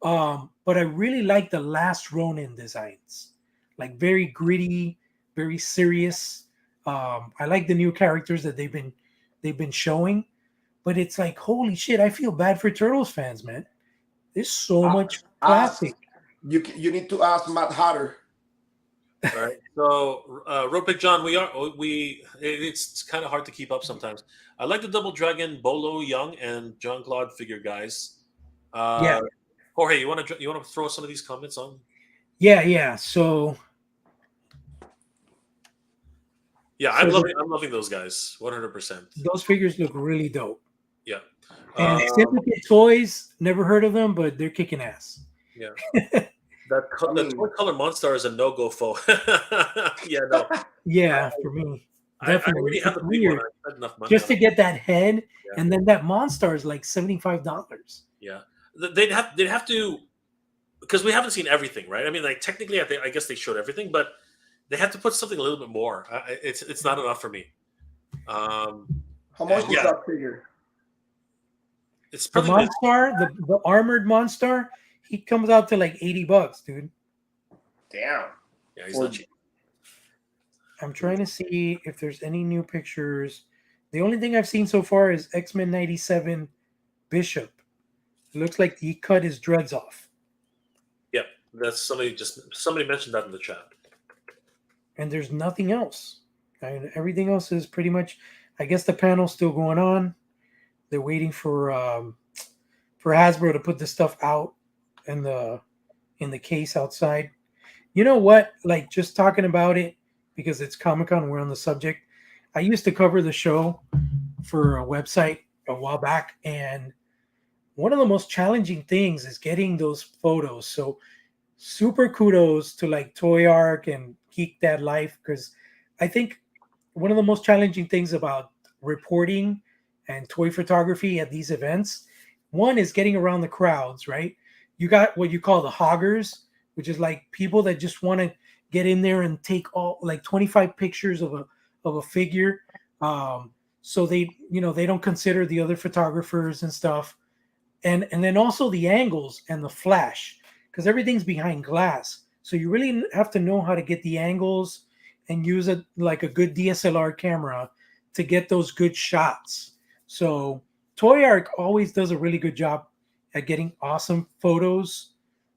But I really like the Last Ronin designs. Like very gritty, very serious. I like the new characters that they've been showing. But it's like, holy shit, I feel bad for Turtles fans, man. There's so much classic. You need to ask Matt Hatter. All right. So, real quick, John, it's kind of hard to keep up sometimes. I like the Double Dragon, Bolo Young, and John Claude figure guys. Yeah. Jorge, you want to throw some of these comments on? Yeah. So. Yeah, I'm loving those guys, 100%. Those figures look really dope. Yeah. And Syndicate Toys, never heard of them, but they're kicking ass. Yeah. The toy color Monstar is a no-go foe. Yeah, no. Yeah, for me. Definitely. I already have the big one. I had enough money just to get that head, and then that Monstar is like $75. Yeah. They'd have to, because we haven't seen everything, right? I mean, like technically, I guess they showed everything, but they have to put something a little bit more. It's not enough for me. How much is that figure? It's the Monstar, the armored Monstar. He comes out to like $80, dude. Damn. Yeah, he's not cheap. I'm trying to see if there's any new pictures. The only thing I've seen so far is X-Men 97 Bishop. It looks like he cut his dreads off. Yep, that's somebody mentioned that in the chat. And there's nothing else. I mean, everything else is pretty much. I guess the panel's still going on. They're waiting for Hasbro to put the stuff out in the case outside. You know what? Like, just talking about it because it's Comic-Con, we're on the subject. I used to cover the show for a website a while back, and one of the most challenging things is getting those photos. So super kudos to like Toy Arc and Geek Dad Life, because I think one of the most challenging things about reporting and toy photography at these events, one is getting around the crowds, right? You got what you call the hoggers, which is like people that just want to get in there and take all like 25 pictures of a figure. So they don't consider the other photographers and stuff. And then also the angles and the flash, because everything's behind glass. So you really have to know how to get the angles and use a good DSLR camera to get those good shots. So Toy Arc always does a really good job at getting awesome photos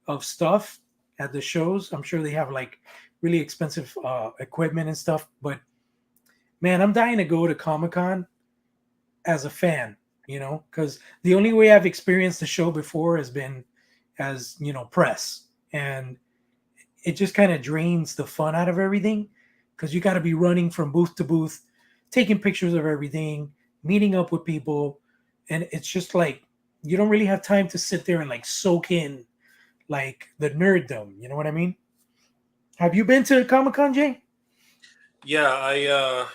of stuff at the shows. I'm sure they have like really expensive equipment and stuff, but man, I'm dying to go to Comic-Con as a fan, because the only way I've experienced the show before has been as, press. And it just kind of drains the fun out of everything, because you got to be running from booth to booth, taking pictures of everything, meeting up with people. And it's just like, you don't really have time to sit there and like soak in like the nerddom. You know what I mean? Have you been to Comic-Con, Jay? Yeah,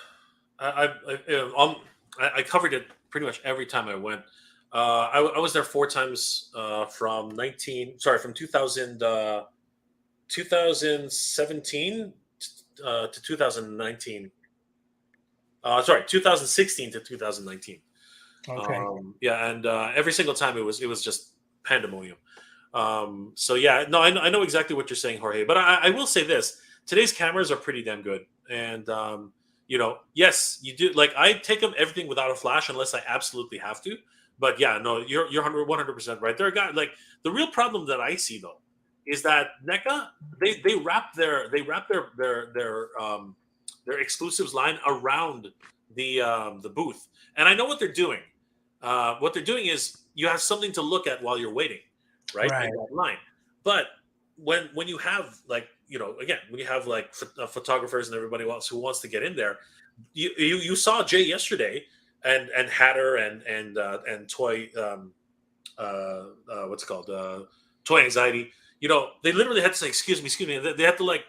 I covered it pretty much every time I went. I was there 4 times from 2017 to 2019. 2016 to 2019. Okay. Yeah, and every single time it was just pandemonium. So yeah, no, I know exactly what you're saying, Jorge. But I will say this: today's cameras are pretty damn good, and yes, you do. Like I take everything without a flash unless I absolutely have to. But yeah, no, you're 100% right. There are guys like the real problem that I see though is that NECA they wrap their exclusives line around the booth, and I know what they're doing. What they're doing is you have something to look at while you're waiting, right? In that line. But when you have like again, when you have like photographers and everybody else who wants to get in there, you saw Jay yesterday and Hatter and Toy what's it called Toy Anxiety. They literally had to say excuse me. They had to like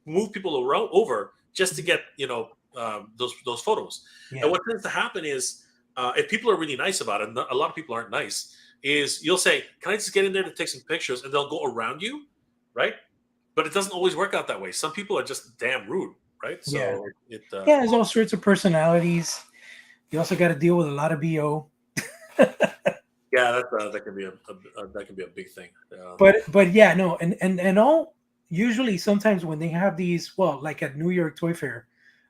move people over just to get those photos. Yeah. And what tends to happen is if people are really nice about it, and a lot of people aren't nice, is you'll say, "Can I just get in there to take some pictures?" And they'll go around you, right? But it doesn't always work out that way. Some people are just damn rude, right? So there's all sorts of personalities. You also got to deal with a lot of BO. Yeah, that can be a big thing. But yeah, no, and all usually sometimes when they have these, well, like at New York Toy Fair,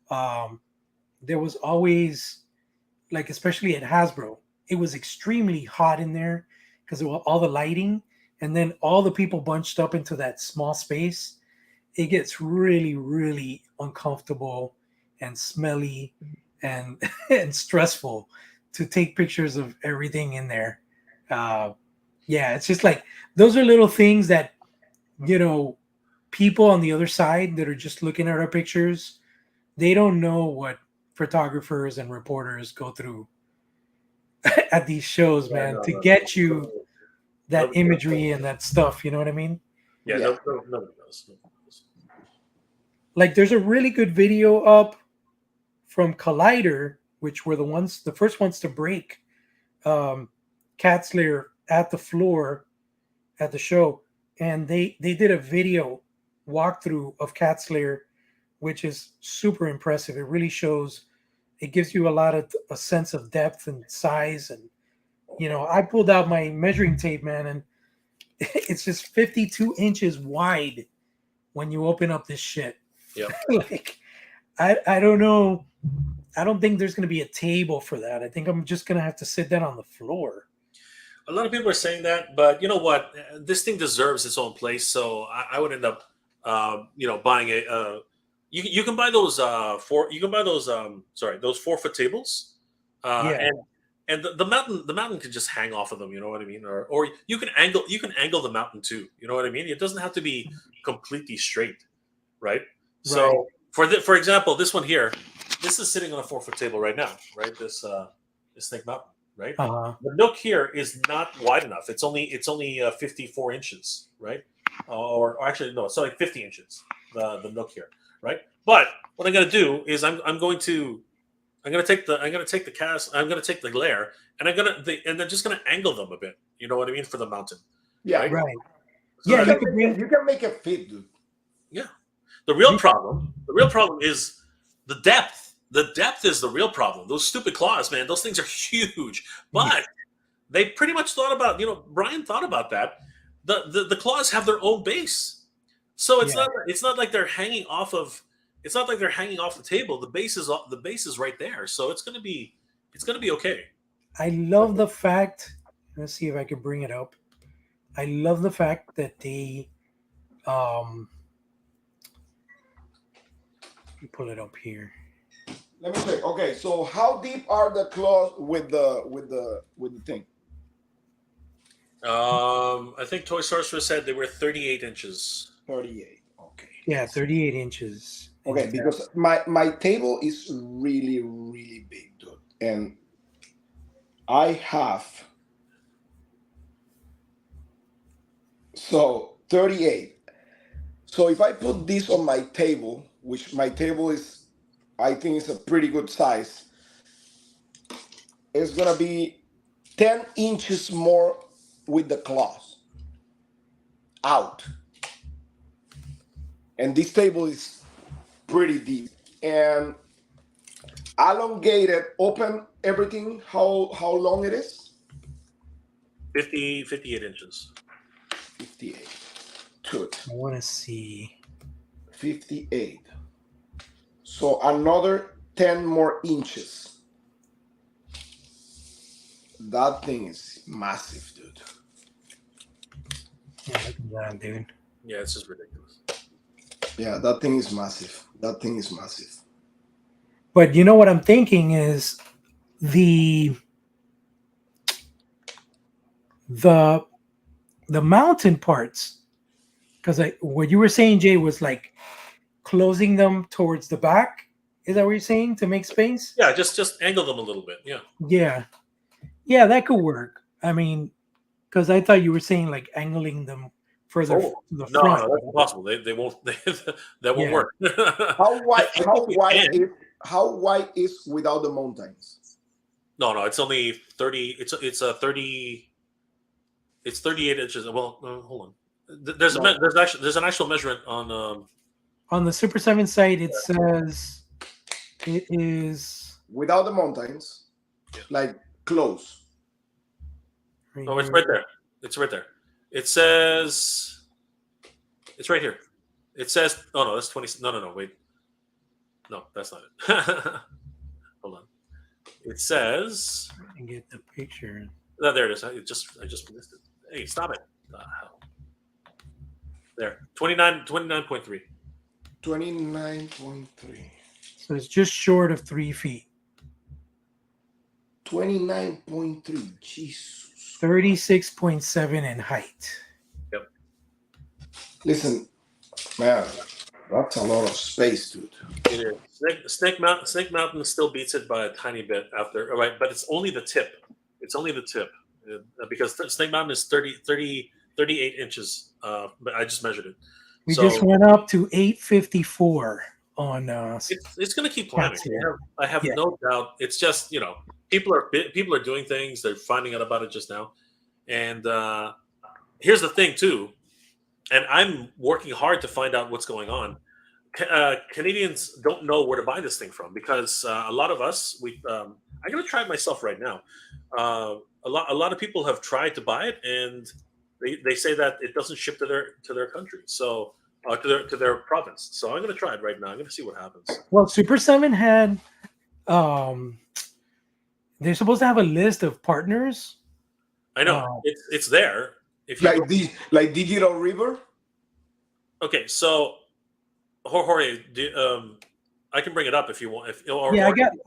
there was always like, especially at Hasbro, it was extremely hot in there because of all the lighting, and then all the people bunched up into that small space. It gets really, really uncomfortable and smelly and and stressful to take pictures of everything in there. It's just like those are little things that people on the other side that are just looking at our pictures, they don't know what photographers and reporters go through at these shows, man, to get you that imagery and that stuff. You know what I mean? Yeah. Nobody knows. Like, there's a really good video up from Collider, which were the first ones to break Cat's Lair at the floor at the show, and they did a video walkthrough of Cat's Lair, which is super impressive. It really shows. It gives you a sense of depth and size, and I pulled out my measuring tape, man, and it's just 52 inches wide when you open up this shit. Yep. Like, I don't know. I don't think there's going to be a table for that. I think I'm just going to have to sit down on the floor. A lot of people are saying that, but you know what? This thing deserves its own place. So I would end up, buying a. You can buy those those 4 foot tables, Yeah. and the mountain can just hang off of them. You know what I mean? Or you can angle the mountain too. You know what I mean? It doesn't have to be completely straight, right? So for example, this one here, this is sitting on a 4 foot table right now, right? This Snake Mountain, right? Uh-huh. The nook here is not wide enough. It's only 54 inches, right? Or actually no, it's like 50 inches. The nook here, right? But what I'm going to do is I'm going to take the LAIR and they're just going to angle them a bit. You know what I mean, for the mountain. Yeah, Right. So Yeah, you can make it fit, dude. Yeah. The real problem is the depth. The depth is the real problem. Those stupid claws, man, those things are huge. But they pretty much thought about, Brian thought about that. The claws have their own base. So it's not like they're hanging off of the table. The base is right there. So it's gonna be okay. I love the fact. Let's see if I can bring it up. I love the fact that they, let me pull it up here. Let me check. Okay, so how deep are the claws with the thing? I think Toy Sorcerer said they were 38 inches. 38. Okay. Yeah, 38 inches. Okay, because my table is really, really big, dude. And I have 38. So if I put this on my table, which my table is, I think it's a pretty good size, it's gonna be 10 inches more with the claws out. And this table is pretty deep. And elongated, open everything, how long it is? 58 inches. 58. Good. I want to see. 58. So another 10 more inches. That thing is massive, dude. Yeah, look at that, dude. Yeah, it's just ridiculous. Yeah, that thing is massive. That thing is massive. But you know what I'm thinking is the mountain parts, because what you were saying, Jay, was like closing them towards the back. Is that what you're saying, to make space? Yeah, just angle them a little bit. Yeah, that could work. I mean, because I thought you were saying like angling them further to the front. No, that's impossible. They won't. That won't work. How wide is without the mountains? No, it's only 30. It's a 30. It's 38 inches. Well, hold on. There's an actual measurement on the Super 7 site. It says it is without the mountains, like close. Oh, it's right there. It's right there. It says it's right here. It says no, that's 20. No, wait. No, that's not it. Hold on. It says I can get the picture. No, there it is. I just missed it. Hey, stop it. Hell. There. 29.3. 29.3. So it's just short of 3 feet. 29.3. Jesus. 36.7 in height. Yep. Listen, man, that's a lot of space, dude. It is. Snake Mountain still beats it by a tiny bit after, right? But it's only the tip. It's only the tip because Snake Mountain is 38 inches. But I just measured it. We just went up to 854 on. It's going to keep climbing. I have no doubt. It's just people are doing things. They're finding out about it just now, and here's the thing too. And I'm working hard to find out what's going on. Canadians don't know where to buy this thing from because a lot of us, I'm going to try it myself right now. A lot of people have tried to buy it, and they say that it doesn't ship to their country. So to their province. So I'm gonna try it right now. I'm gonna see what happens. Well, Super 7 had they're supposed to have a list of partners. I know it's there. If you like Digital River. Okay, so Jorge, I can bring it up if you want.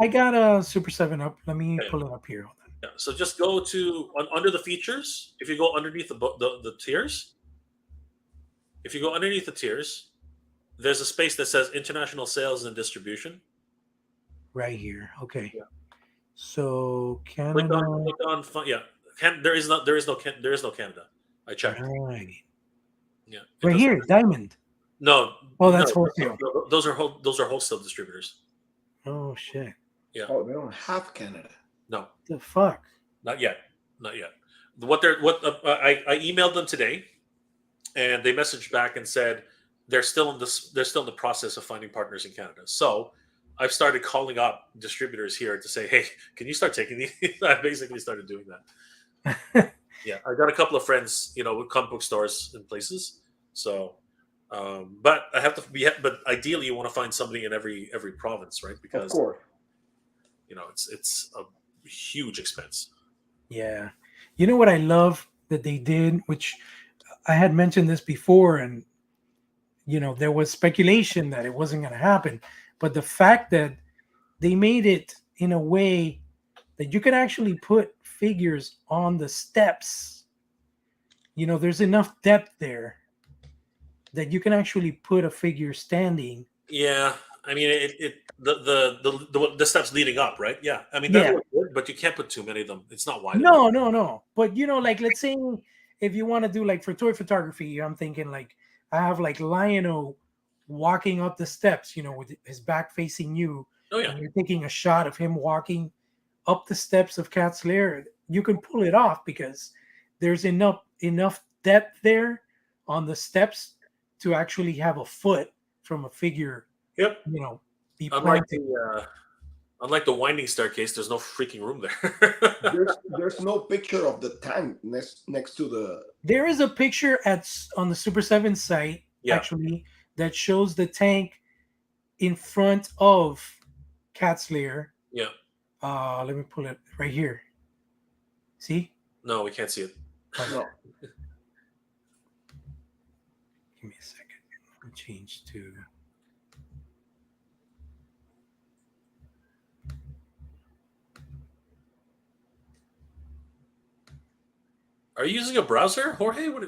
I got a Super 7 up. Let me pull it up here. Hold on. Yeah, so just go to under the features. If you go underneath the tiers, if you go underneath the tiers, there's a space that says international sales and distribution. Right here. Okay. Yeah. So Canada. Click on there is no Canada. I checked. Right. Yeah. Right here, Diamond. No. Oh, that's wholesale. Those are wholesale distributors. Oh shit. Yeah. Oh, they don't have Canada. No. The fuck. Not yet. I emailed them today, and they messaged back and said they're still in the process of finding partners in Canada. So I've started calling up distributors here to say, hey, can you start taking these? I basically started doing that. Yeah, I got a couple of friends, with comic book stores and places. So, but I have to but ideally you want to find somebody in every province, right? Because, of course, it's a huge expense. Yeah. You know what I love that they did, which I had mentioned this before, and there was speculation that it wasn't going to happen, but the fact that they made it in a way that you could actually put figures on the steps, there's enough depth there that you can actually put a figure standing. Yeah, I mean the steps leading up, right? Yeah, I mean that would work, but you can't put too many of them. It's not wide. No. But like let's say if you want to do like for toy photography, I'm thinking like I have like Lionel walking up the steps, with his back facing you. Oh yeah. And you're taking a shot of him walking up the steps of Cat's Lair. You can pull it off because there's enough depth there on the steps to actually have a foot from a figure. Yep. Be planted. Unlike the winding staircase, there's no freaking room there. there's no picture of the tank next to the. There is a picture on the Super 7 site actually that shows the tank in front of Cat's Lair. Yeah. Let me pull it right here. See? No, we can't see it. Oh, no. Give me a second. Let me change to. Are you using a browser, Jorge? What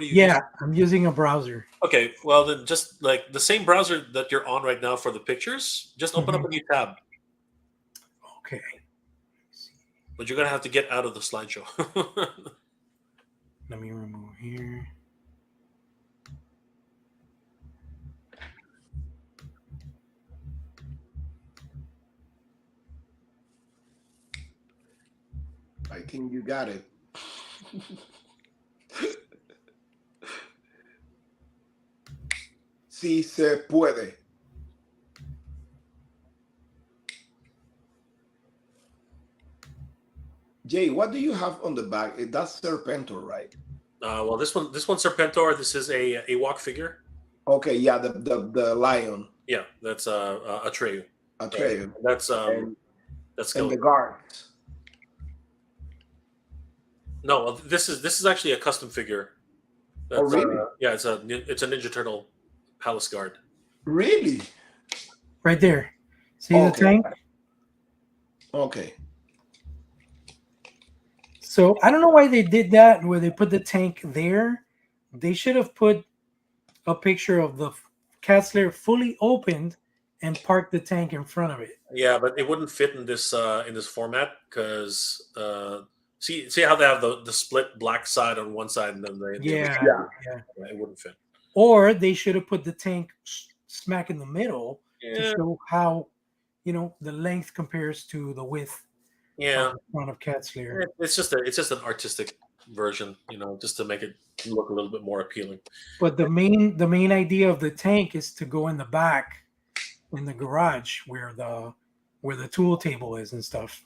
are you? Yeah, I'm using a browser. Okay, well then, just like the same browser that you're on right now for the pictures, just open up a new tab. Okay. But you're gonna have to get out of the slideshow. Let me remove here. I think you got it. Sí se puede. Jay, what do you have on the back? That's Serpentor, right? Well, this one's Serpentor. This is a walk figure. Okay, yeah, the lion. Yeah, that's Atreyu. Atreyu. That's and the guards. guards. No, well, this is actually a custom figure. Oh, really? Yeah, it's a Ninja Turtle Palace Guard. Really? Right there. See the tank? Okay. So I don't know why they did that, where they put the tank there. They should have put a picture of the Cat's Lair fully opened and parked the tank in front of it. Yeah, but it wouldn't fit in this format because see how they have the split black side on one side and then it wouldn't fit. Or they should have put the tank smack in the middle to show how the length compares to the width. Yeah, front of Cat's Lair. It's just an artistic version, just to make it look a little bit more appealing. But the main idea of the tank is to go in the back, in the garage where the tool table is and stuff.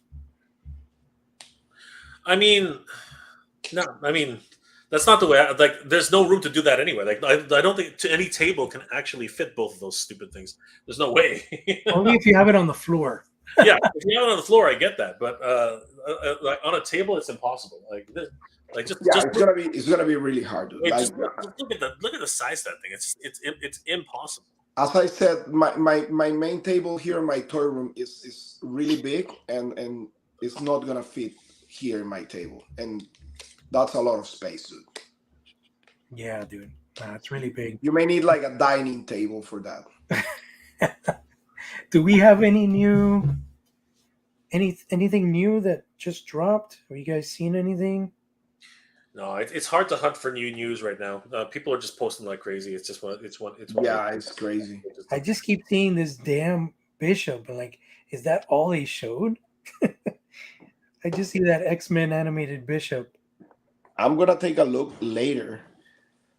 I mean, That's not the way. Like, there's no room to do that anyway. Like, I don't think any table can actually fit both of those stupid things. There's no way. Only if you have it on the floor. Yeah, if you have it on the floor, I get that, but like on a table, it's impossible. Like, just it's gonna be really hard. Dude. Like, just look at the size of that thing. It's impossible. As I said, my main table here in my toy room is really big, and it's not gonna fit here in my table, and that's a lot of space, dude. Yeah, dude, it's really big. You may need like a dining table for that. Do we have anything new that just dropped? Have you guys seen anything? No, it's hard to hunt for new news right now. People are just posting like crazy. It's crazy. I just keep seeing this damn Bishop, and like, is that all they showed? I just see that X-Men animated Bishop. I'm gonna take a look later.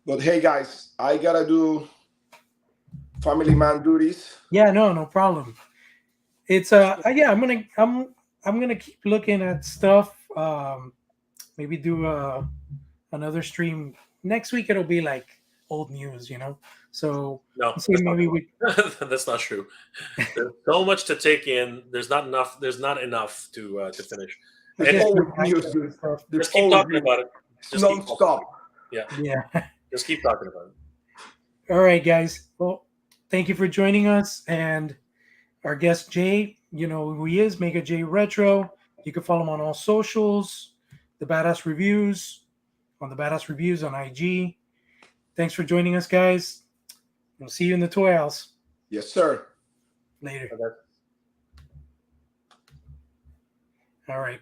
But hey, guys, I gotta do family man duties. Yeah, no problem. It's yeah, I'm gonna keep looking at stuff. Maybe do another stream next week. It'll be like old news, you know. So no, maybe that's not true. There's so much to take in. There's not enough. There's not enough to finish. Just keep talking about it. Just non-stop. Yeah. Just keep talking about it. All right, guys. Well, thank you for joining us, and our guest Jay. You know who he is. Mega J Retro. You can follow him on all socials. The Badass Reviews on IG. Thanks for joining us, guys. We'll see you in the toy house. Yes, sir. Later. Okay. All right.